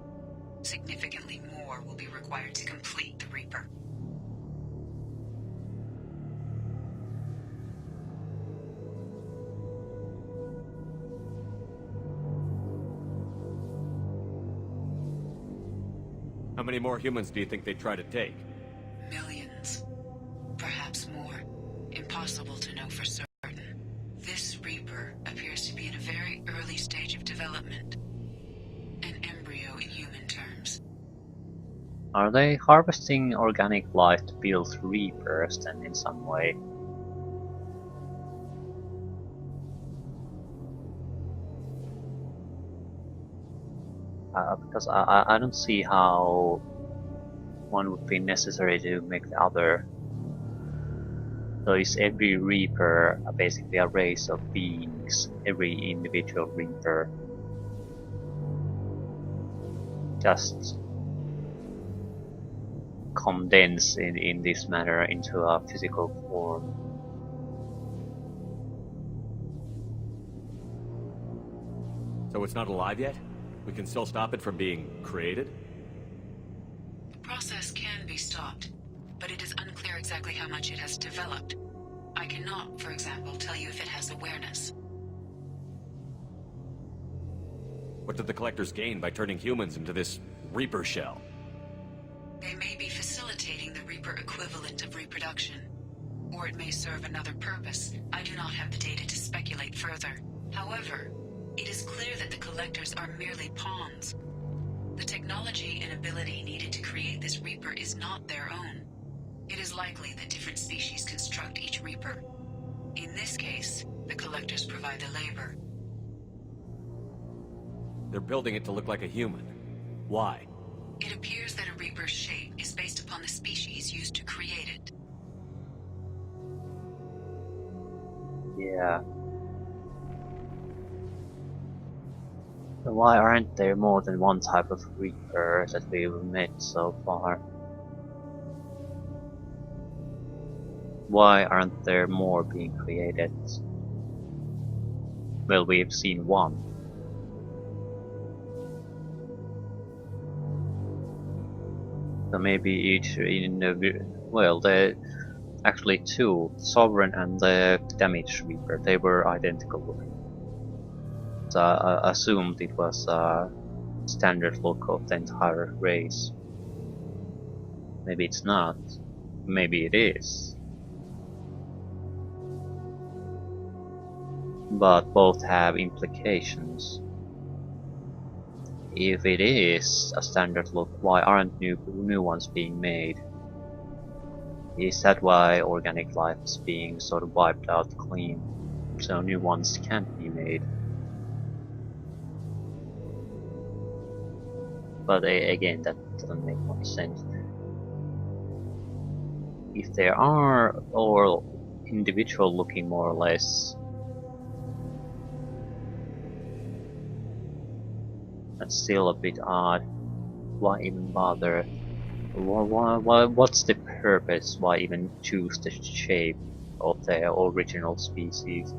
Significantly more will be required to complete the Reaper. How many more humans do you think they'd try to take? Millions. Perhaps more. Impossible to know for certain. This Reaper appears to be in a very early stage of development. An embryo in human terms. Are they harvesting organic life to build Reapers then in some way? Because I don't see how one would be necessary to make the other. So is every Reaper basically a race of beings? Every individual Reaper just condense in this manner into a physical form. So it's not alive yet? We can still stop it from being created? process can be stopped, but it is unclear exactly how much it has developed. I cannot, for example, tell you if it has awareness. What did the Collectors gain by turning humans into this Reaper shell? They may be facilitating the Reaper equivalent of reproduction, or it may serve another purpose. I do not have the data to speculate further. However, it is clear that the Collectors are merely pawns. The technology and ability needed to create this Reaper is not their own. It is likely that different species construct each Reaper. In this case, the Collectors provide the labor. They're building it to look like a human. Why? It appears that a Reaper's shape is based upon the species used to create it. Yeah. So why aren't there more than one type of Reaper that we've met so far? Why aren't there more being created? Well, we've seen one. So maybe each well, the actually two, Sovereign and the Damage Reaper, they were identical looking. So I assumed it was a standard look of the entire race. Maybe it's not. Maybe it is. But both have implications. If it is a standard look, why aren't new ones being made? Is that why organic life is being sort of wiped out clean, so new ones can't be made? But again, that doesn't make much sense. If they are all individual looking more or less, that's still a bit odd. Why even bother? What's the purpose? Why even choose the shape of the original species?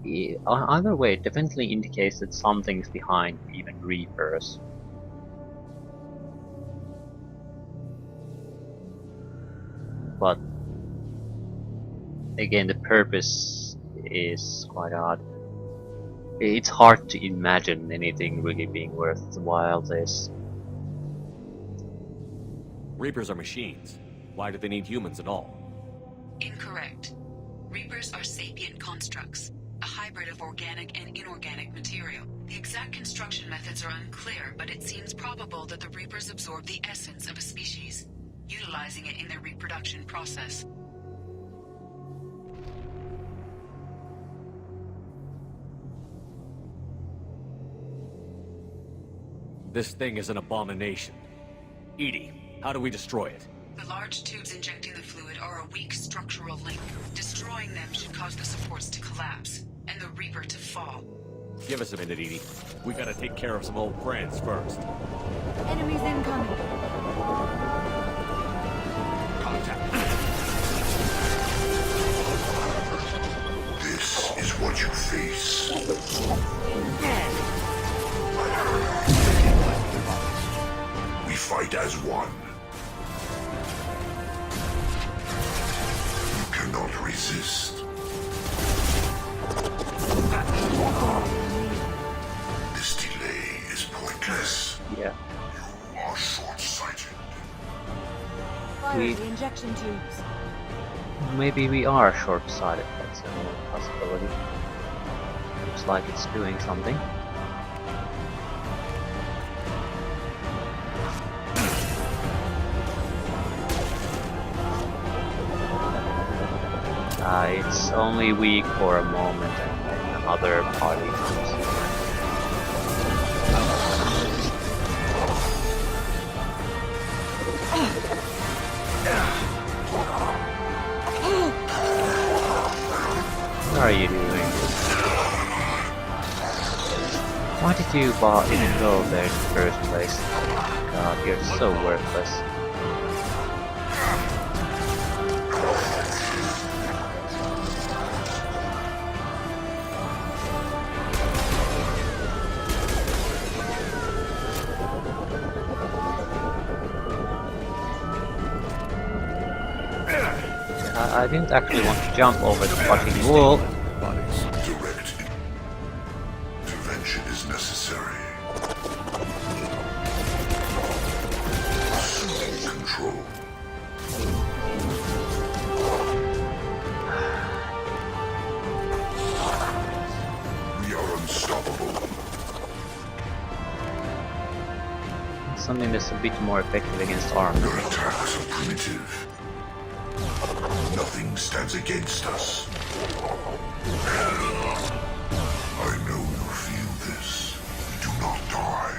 Either way, it definitely indicates that something's behind even Reapers. But again, the purpose is quite odd. It's hard to imagine anything really being worthwhile this. Reapers are machines. Why do they need humans at all? Incorrect. Reapers are sapient constructs, a hybrid of organic and inorganic material. The exact construction methods are unclear, but it seems probable that the Reapers absorb the essence of a species, utilizing it in their reproduction process. This thing is an abomination. EDI, how do we destroy it? The large tubes injecting the fluid are a weak structural link. Destroying them should cause the supports to collapse, and the Reaper to fall. Give us a minute, EDI. We gotta take care of some old friends first. Enemies incoming. Contact. This is what you face. We fight as one. You cannot resist. This delay is pointless. Yeah. You are short-sighted. Fire the injection tubes. Maybe we are short-sighted, that's a possibility. Looks like it's doing something. It's only weak for a moment and then another party comes in. What are you doing? Why did you even go there in the first place? God, you're so worthless. I didn't actually want to jump over the fucking wall. Direct intervention is necessary. Assuming control. We are unstoppable. Something that's a bit more effective against armor. Your attacks are primitive. Nothing stands against us. I know you feel this. Do not die.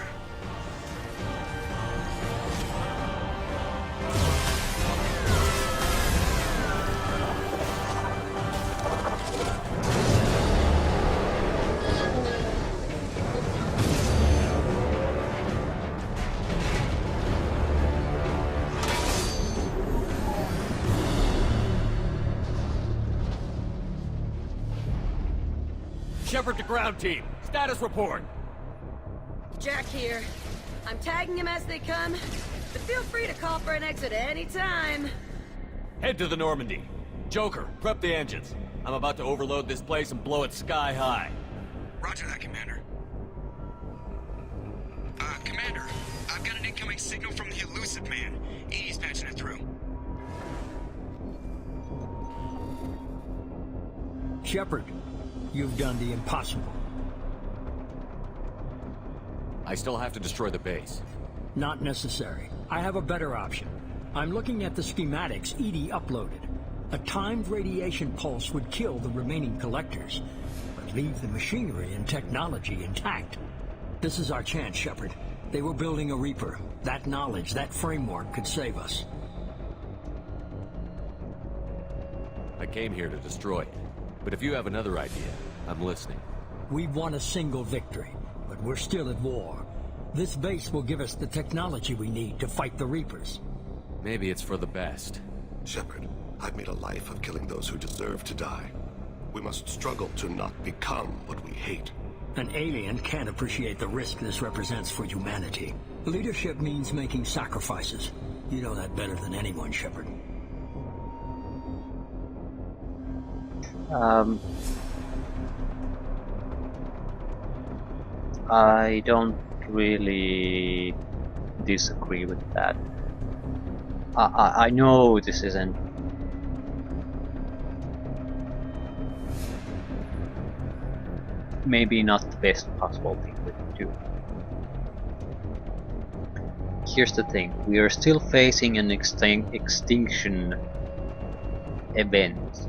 Shepard to ground team. Status report. Jack here. I'm tagging them as they come, but feel free to call for an exit any time. Head to the Normandy. Joker, prep the engines. I'm about to overload this place and blow it sky high. Roger that, Commander. Commander, I've got an incoming signal from the Elusive Man. He's patching it through. Shepard, you've done the impossible. I still have to destroy the base. Not necessary. I have a better option. I'm looking at the schematics EDI uploaded. A timed radiation pulse would kill the remaining collectors, but leave the machinery and technology intact. This is our chance, Shepard. They were building a Reaper. That knowledge, that framework could save us. I came here to destroy it. But if you have another idea, I'm listening. We've won a single victory, but we're still at war. This base will give us the technology we need to fight the Reapers. Maybe it's for the best. Shepard, I've made a life of killing those who deserve to die. We must struggle to not become what we hate. An alien can't appreciate the risk this represents for humanity. Leadership means making sacrifices. You know that better than anyone, Shepard. I don't really disagree with that. I know this isn't maybe not the best possible thing to do. Here's the thing, we are still facing an extinction event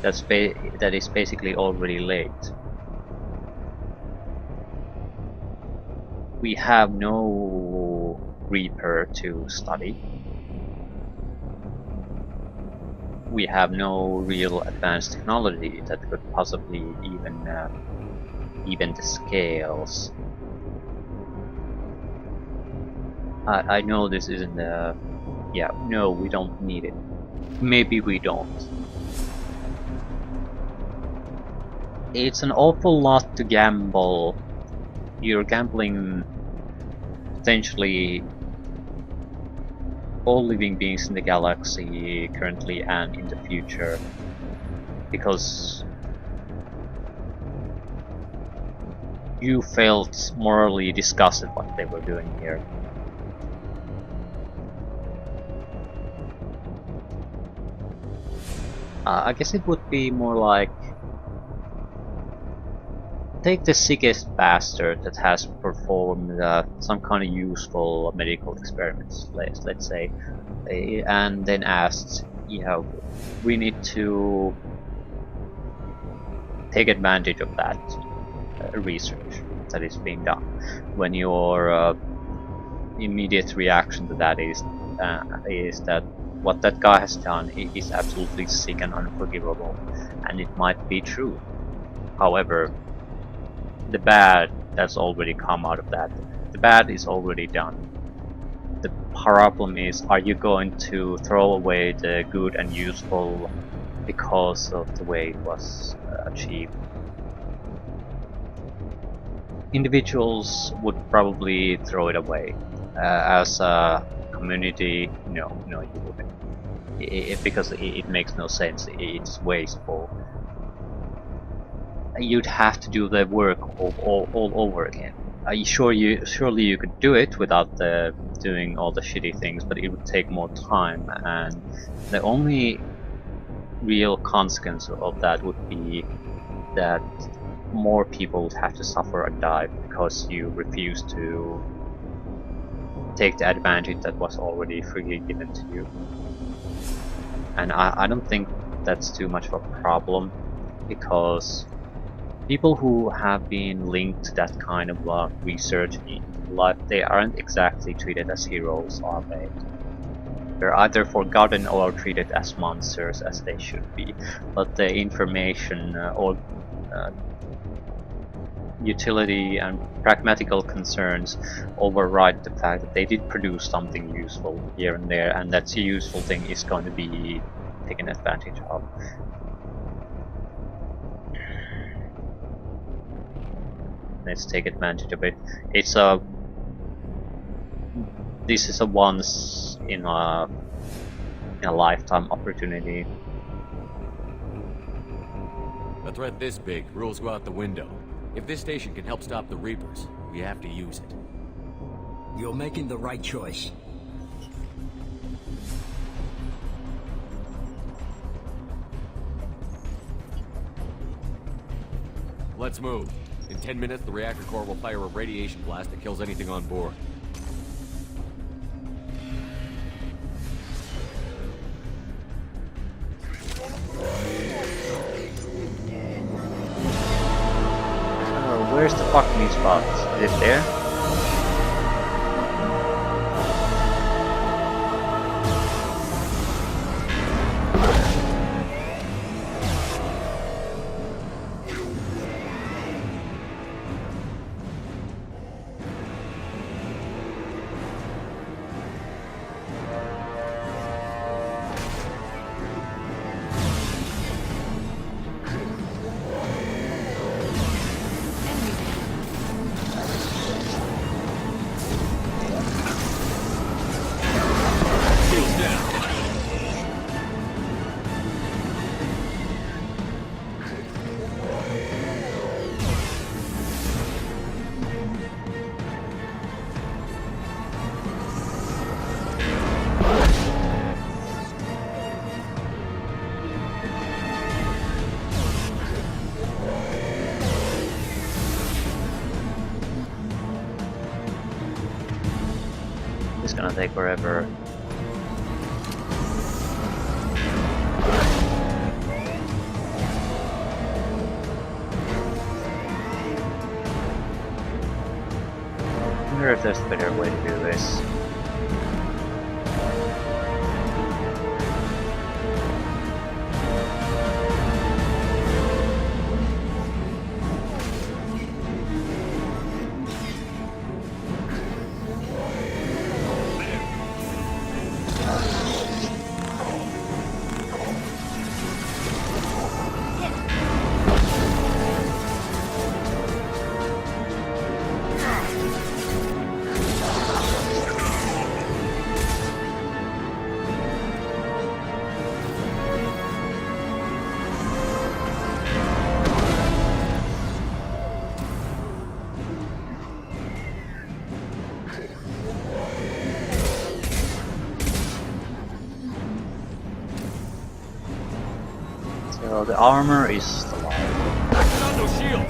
that is basically already late. We have no Reaper to study. We have no real advanced technology that could possibly even the scales. I know this isn't yeah, no, we don't need it. Maybe we don't. It's an awful lot to gamble. You're gambling potentially all living beings in the galaxy currently and in the future, because you felt morally disgusted what they were doing here. I guess it would be more like, take the sickest bastard that has performed some kind of useful medical experiments, let's say, and then asked, you know, we need to take advantage of that research that is being done. When your immediate reaction to that is that what that guy has done is absolutely sick and unforgivable, and it might be true. However, the bad that's already come out of that, the bad is already done. The problem is, are you going to throw away the good and useful because of the way it was achieved? Individuals would probably throw it away. As a community, no, you wouldn't. because it makes no sense. It's wasteful. You'd have to do the work all over again. Surely you could do it without doing all the shitty things, but it would take more time, and the only real consequence of that would be that more people would have to suffer and die because you refuse to take the advantage that was already freely given to you. And I don't think that's too much of a problem, because people who have been linked to that kind of research in life, they aren't exactly treated as heroes, are they? They're either forgotten or treated as monsters, as they should be. But the information or utility and pragmatical concerns override the fact that they did produce something useful here and there, and that useful thing is going to be taken advantage of. Let's take advantage of it. This is a once in a lifetime opportunity. A threat this big, rules go out the window. If this station can help stop the Reapers, we have to use it. You're making the right choice. Let's move. In 10 minutes, the reactor core will fire a radiation blast that kills anything on board. Where's the fucking spot? Is it there? It's gonna take forever. I wonder if there's a better way to do this. So the armor is alive. No shield.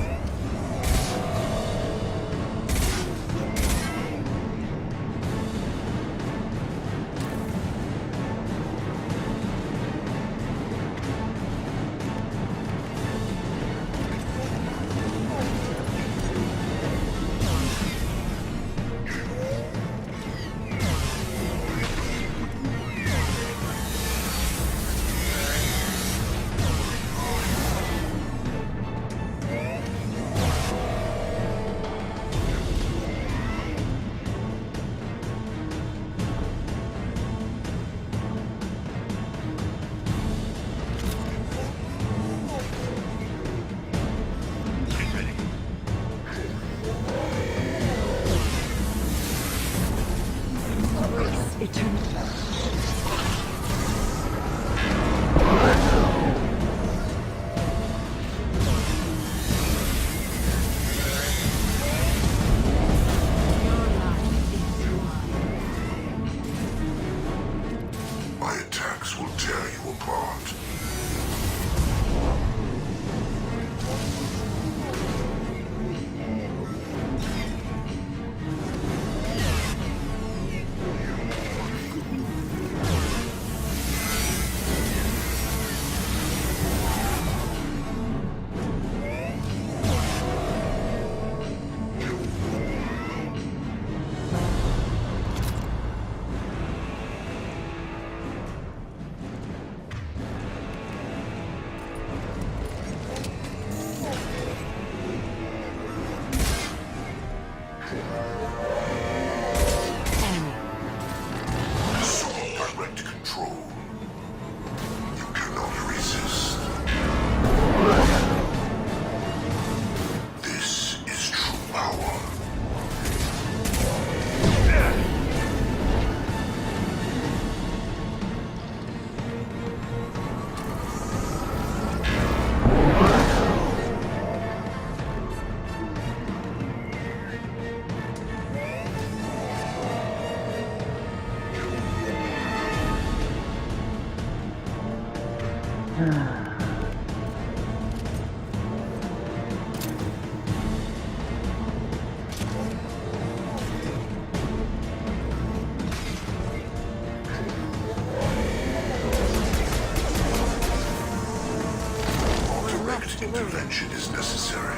necessary.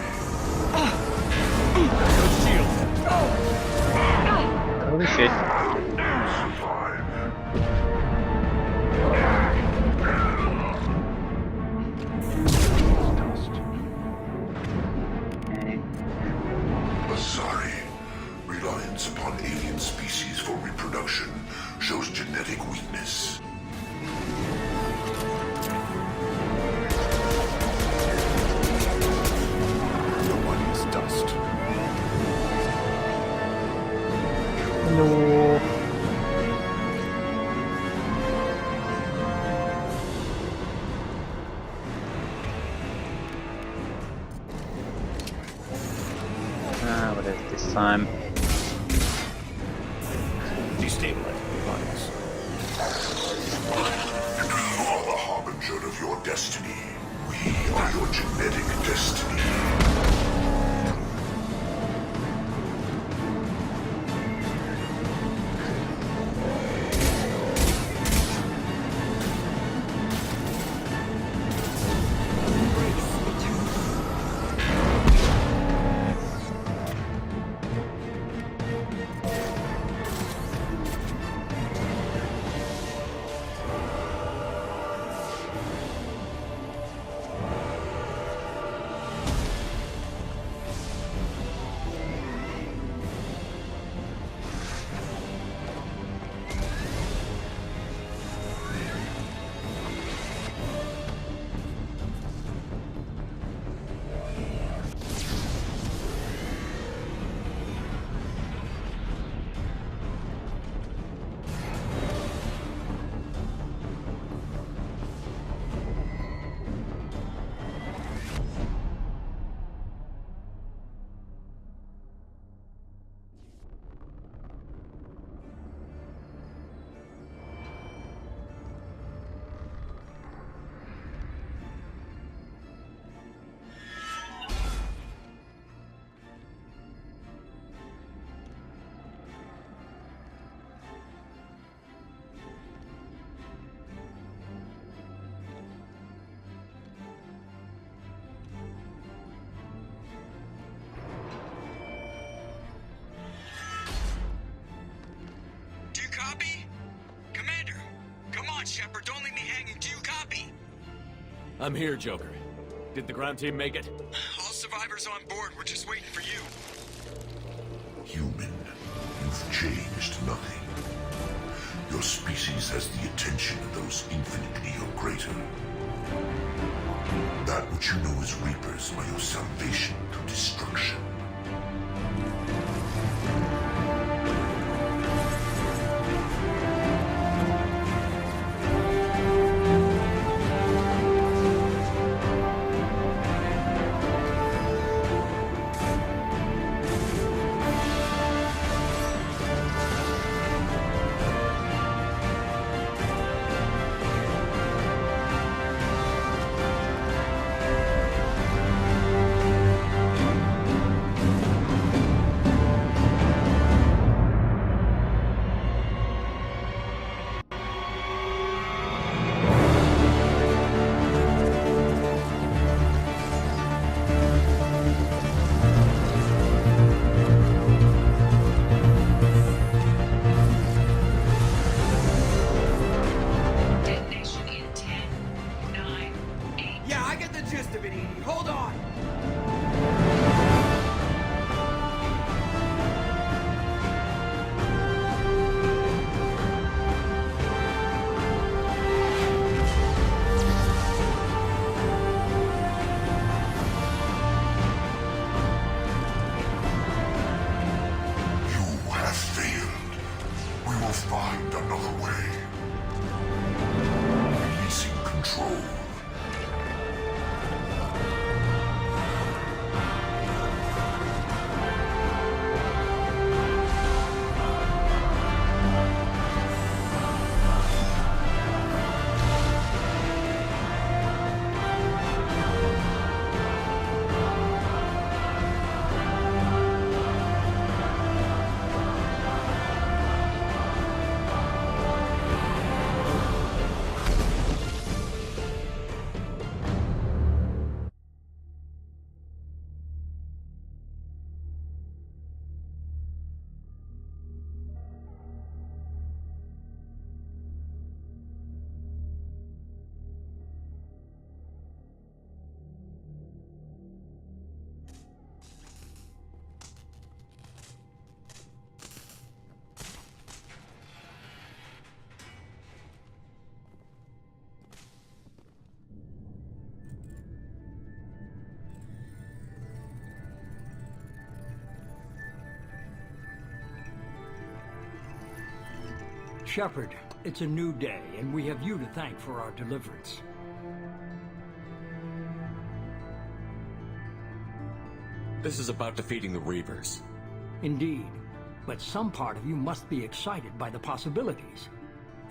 Holy shit. Asari. Reliance upon alien species for reproduction shows genetic weakness. Your body is dust. No. What is this time? Destabilize. You are the harbinger of your destiny. We are your genetic destiny. Do you copy? Commander, come on, Shepard, don't leave me hanging. Do you copy? I'm here, Joker. Did the ground team make it? All survivors on board. We're just waiting for you. Human, you've changed nothing. Your species has the attention of those infinitely or greater. That which you know as Reapers are your salvation through destruction. Shepard, it's a new day, and we have you to thank for our deliverance. This is about defeating the Reapers. Indeed, but some part of you must be excited by the possibilities.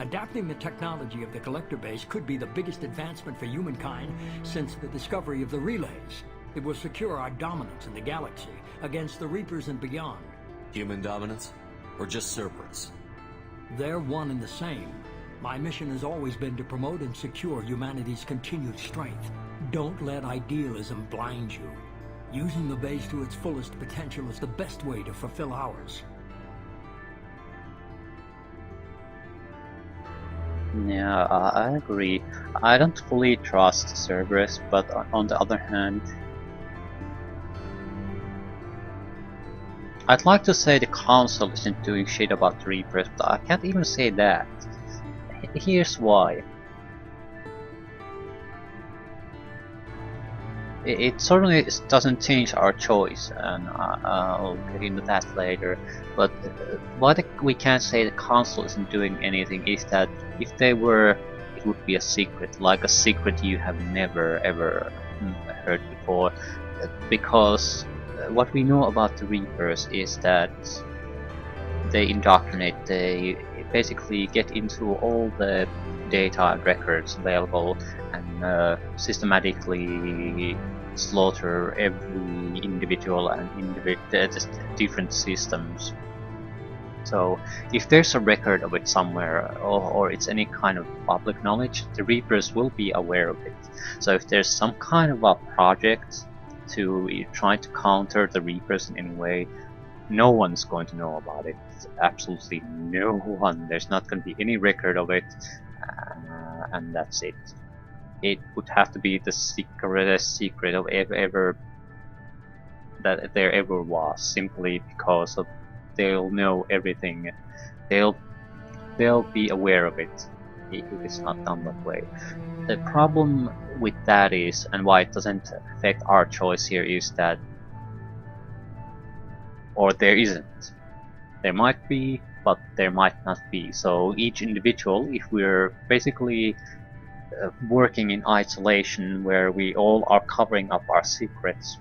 Adapting the technology of the Collector base could be the biggest advancement for humankind since the discovery of the relays. It will secure our dominance in the galaxy against the Reapers and beyond. Human dominance? Or just Cerberus? They're one and the same. My mission has always been to promote and secure humanity's continued strength. Don't let idealism blind you. Using the base to its fullest potential is the best way to fulfill ours. Yeah, I agree. I don't fully trust Cerberus, but on the other hand, I'd like to say the Council isn't doing shit about the Reapers, but I can't even say that. Here's why. It certainly doesn't change our choice, and I'll get into that later. But what we can't say the Council isn't doing anything is that if they were, it would be a secret, like a secret you have never ever heard before. Because what we know about the Reapers is that they indoctrinate, they basically get into all the data and records available and systematically slaughter every individual and just different systems. So if there's a record of it somewhere, or it's any kind of public knowledge, the Reapers will be aware of it. So if there's some kind of a project to try to counter the Reapers in any way, no one's going to know about it. Absolutely no one. There's not going to be any record of it, and that's it. It would have to be the secretest secret of ever that there ever was, simply because of they'll know everything. They'll be aware of it if it's not done that way. The problem with that is, and why it doesn't affect our choice here, is that, or there isn't. There might be, but there might not be. So each individual, if we're basically working in isolation where we all are covering up our secrets,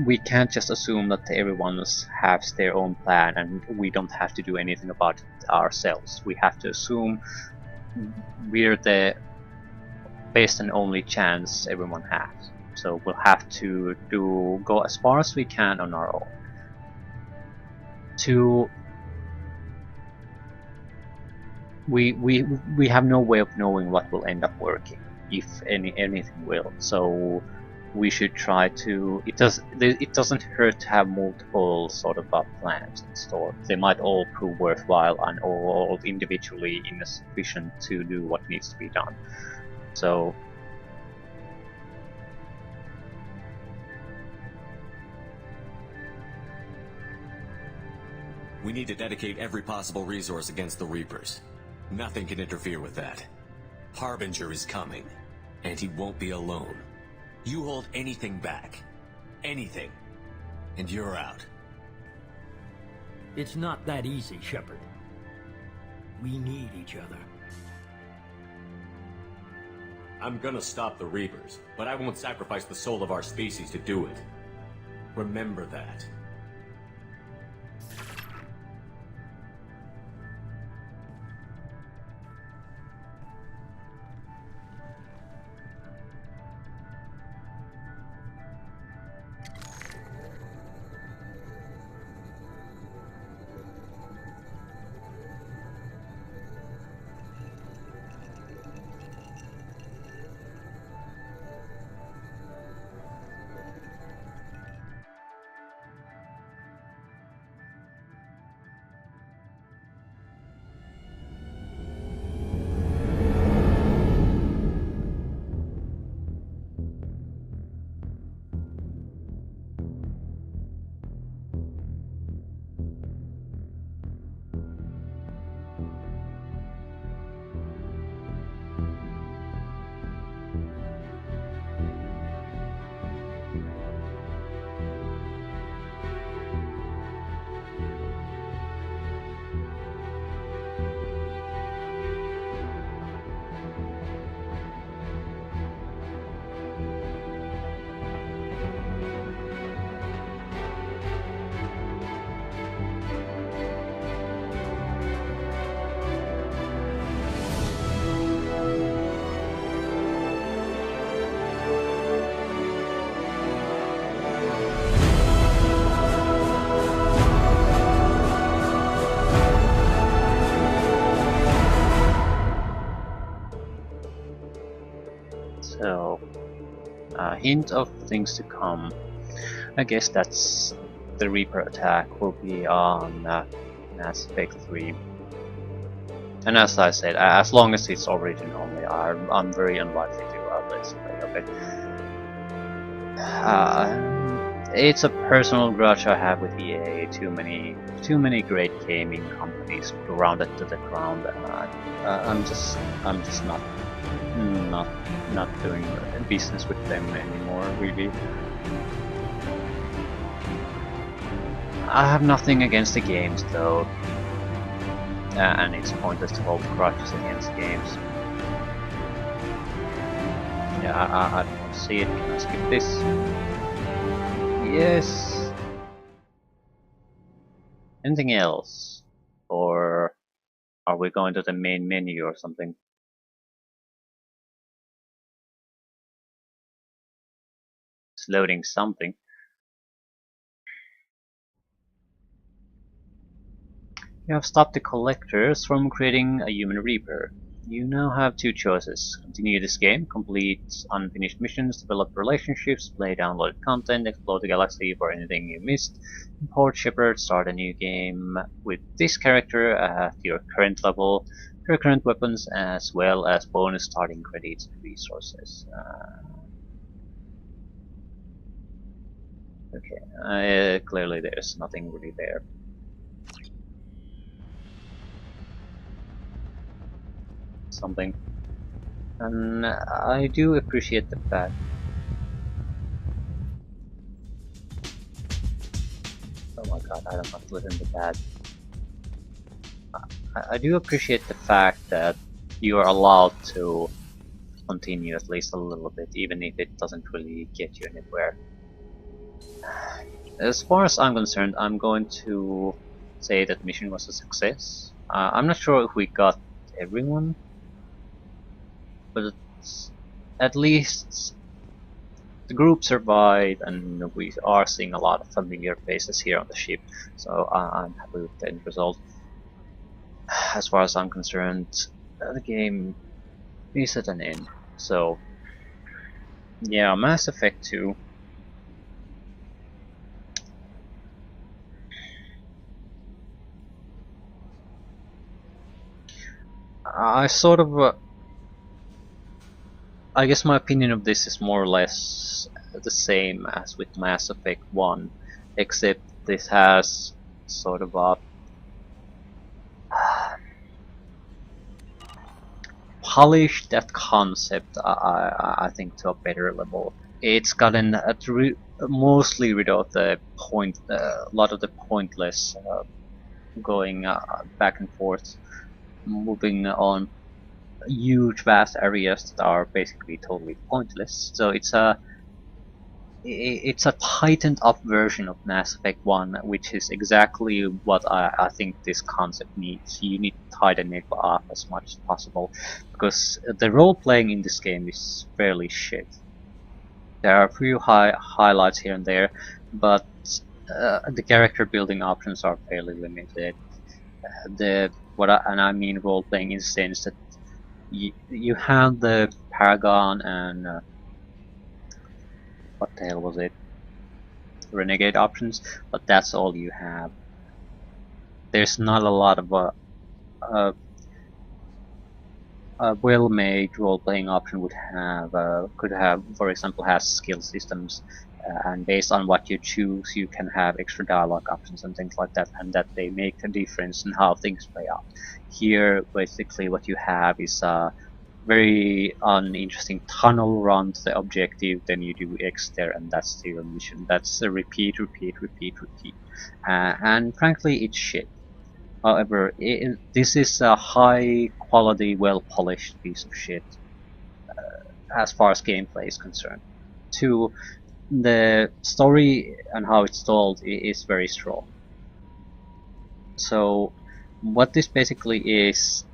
we can't just assume that everyone has their own plan and we don't have to do anything about it ourselves. We have to assume we're the best and only chance everyone has. So we'll have to go as far as we can on our own. We have no way of knowing what will end up working, if anything will. So we should try to. It doesn't hurt to have multiple sort of plans in store. They might all prove worthwhile and all individually insufficient to do what needs to be done. So we need to dedicate every possible resource against the Reapers. Nothing can interfere with that. Harbinger is coming, and he won't be alone. You hold anything back, anything, and you're out. It's not that easy, Shepard. We need each other. I'm gonna stop the Reapers, but I won't sacrifice the soul of our species to do it. Remember that. hint of things to come. I guess that's the Reaper attack will be on Mass Effect 3. And as I said, as long as it's origin only, I'm very unlikely to let's play of it. It's a personal grudge I have with EA. Too many great gaming companies grounded to the ground, and I'm just not doing business with them anymore, really. I have nothing against the games though, and it's pointless to hold grudges against games. Yeah, I don't see it. Can I skip this? Yes. Anything else? Or are we going to the main menu or something? It's loading something. You have stopped the collectors from creating a human Reaper. You now have two choices: continue this game, complete unfinished missions, develop relationships, play downloaded content, explore the galaxy for anything you missed, import Shepard, start a new game with this character at your current level, your current weapons, as well as bonus starting credits and resources. Okay, clearly there's nothing really there. Something. And I do appreciate the fact oh my god, I don't want to listen to that. I do appreciate the fact that you are allowed to continue at least a little bit, even if it doesn't really get you anywhere. As far as I'm concerned, I'm going to say that mission was a success. I'm not sure if we got everyone, but at least the group survived, and we are seeing a lot of familiar faces here on the ship, so I'm happy with the end result. As far as I'm concerned, the game is at an end. So yeah, Mass Effect 2. I sort of I guess my opinion of this is more or less the same as with Mass Effect 1, except this has sort of a polished that concept, I think, to a better level. It's gotten mostly rid of the a lot of the pointless going back and forth, moving on huge vast areas that are basically totally pointless. So it's a tightened up version of Mass Effect 1, which is exactly what I think this concept needs. You need to tighten it up as much as possible, because the role playing in this game is fairly shit. There are a few highlights here and there, but the character building options are fairly limited. And I mean role playing in the sense that you have the Paragon and what the hell was it? Renegade options, but that's all you have. There's not a lot of a well-made role-playing option could have, for example, has skill systems, and based on what you choose, you can have extra dialogue options and things like that, and that they make a difference in how things play out. Here, basically, what you have is a very uninteresting tunnel run to the objective, then you do X there, and that's your mission. That's a repeat. And frankly, it's shit. However, this is a high quality, well polished piece of shit as far as gameplay is concerned. 2, the story and how it's told is very strong. So what this basically is,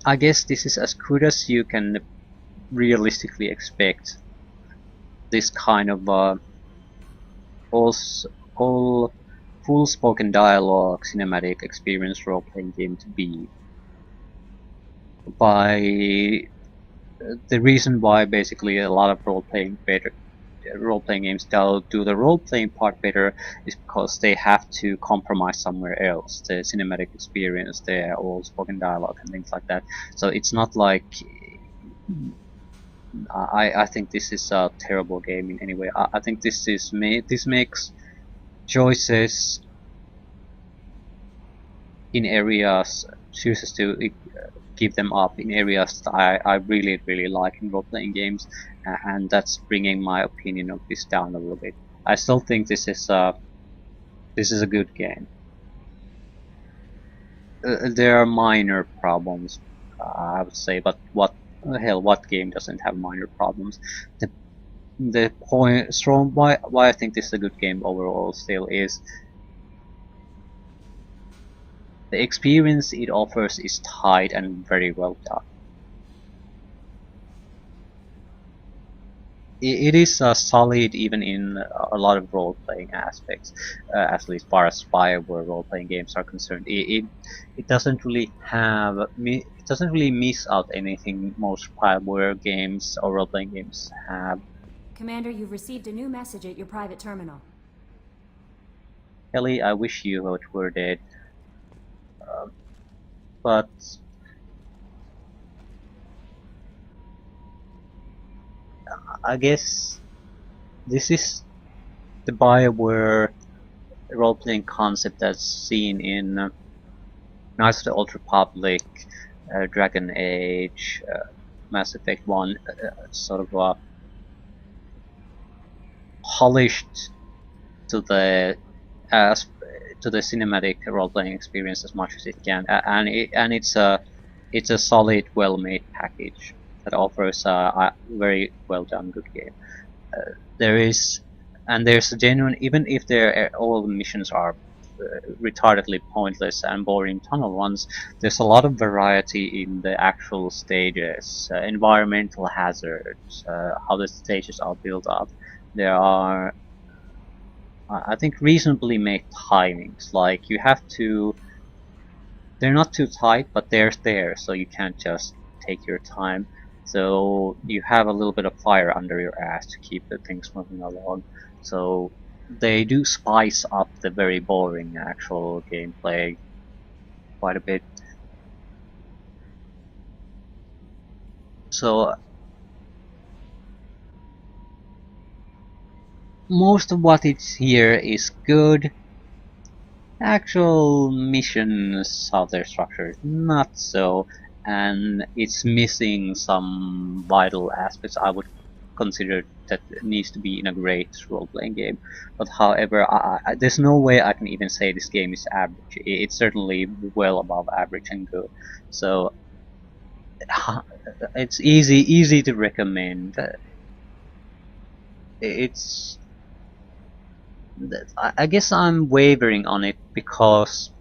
I guess this is as good as you can realistically expect this kind of all full spoken dialogue cinematic experience role-playing game to be. by the reason why basically a lot of role-playing games do the role-playing part better is because they have to compromise somewhere else. The cinematic experience, the all spoken dialogue and things like that. So it's not like I think this is a terrible game in any way. I think this makes choices in areas, chooses to give them up in areas that I really like in role-playing games, and that's bringing my opinion of this down a little bit. I still think this is a good game. There are minor problems, I would say, but what game doesn't have minor problems? The point, why I think this is a good game overall still is the experience it offers is tight and very well done. It is solid even in a lot of role-playing aspects, at least as far as Bioware role-playing games are concerned. It doesn't really miss out anything most Bioware games or role-playing games have. Commander, you've received a new message at your private terminal. Ellie, I wish you were dead. But I guess this is the Bioware role-playing concept that's seen in Knights of the Old Republic, Dragon Age, Mass Effect 1, sort of polished to the cinematic role-playing experience as much as it can, and it's a solid, well-made package that offers a very well-done good game. There's a genuine, even if all the missions are retardedly pointless and boring tunnel ones, there's a lot of variety in the actual stages, environmental hazards, how the stages are built up. There are, I think, reasonably made timings. Like you have to, they're not too tight, but they're there, so you can't just take your time. So you have a little bit of fire under your ass to keep the things moving along. So they do spice up the very boring actual gameplay quite a bit. So most of what is here is good. Actual missions, how they're structured, not so, and it's missing some vital aspects I would consider that needs to be in a great role-playing game. But however, there's no way I can even say this game is average. It's certainly well above average and good. So it's easy to recommend. It's, I guess I'm wavering on it because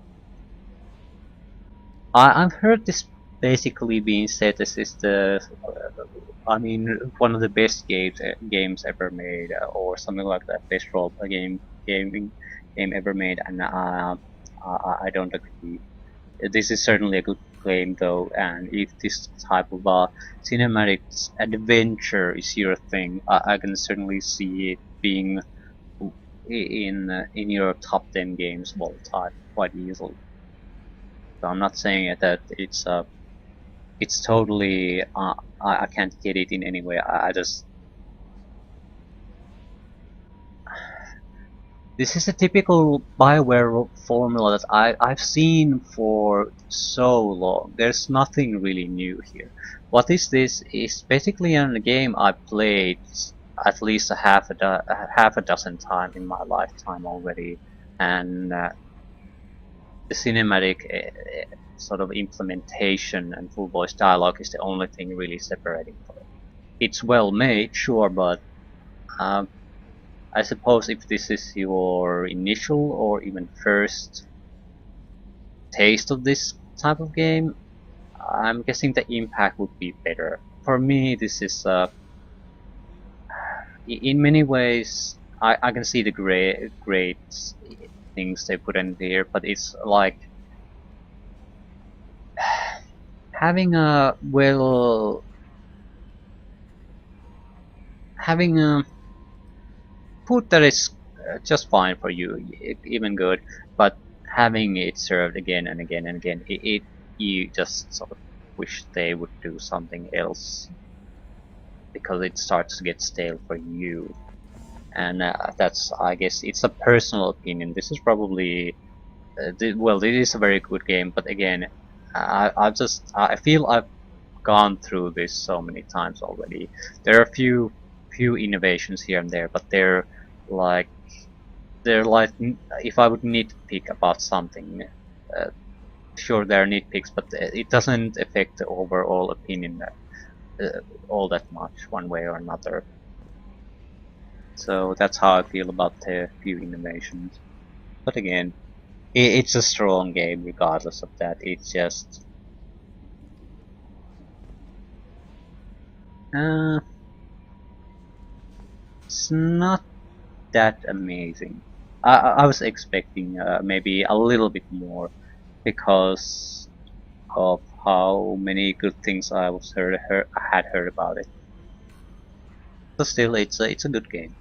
I've heard this basically being said this is the, I mean, one of the best games ever made, or something like that, best role game ever made, and I don't agree. This is certainly a good game though, and if this type of cinematic adventure is your thing, I can certainly see it being in your top 10 games of all time quite easily. So I'm not saying that it's totally I can't get it in any way. I just, this is a typical Bioware formula that I've seen for so long. There's nothing really new here. What is this? Is basically a game I played at least a half a dozen times in my lifetime already, and the cinematic sort of implementation and full voice dialogue is the only thing really separating from it. It's well made, sure, but I suppose if this is your initial or even first taste of this type of game, I'm guessing the impact would be better. For me, this is in many ways, I can see the great things they put in here, but it's like, having a having a food that is just fine for you, even good, but having it served again and again and again, you just sort of wish they would do something else, because it starts to get stale for you. And that's, I guess, it's a personal opinion. This is probably well, it is a very good game, but again, I feel I've gone through this so many times already. There are a few innovations here and there, but they're like if I would need to pick about something, sure there are nitpicks, but it doesn't affect the overall opinion all that much one way or another. So that's how I feel about the few innovations. But again, it's a strong game regardless of that. It's just it's not that amazing. I was expecting maybe a little bit more, because of how many good things I had heard about it. But still, it's a good game.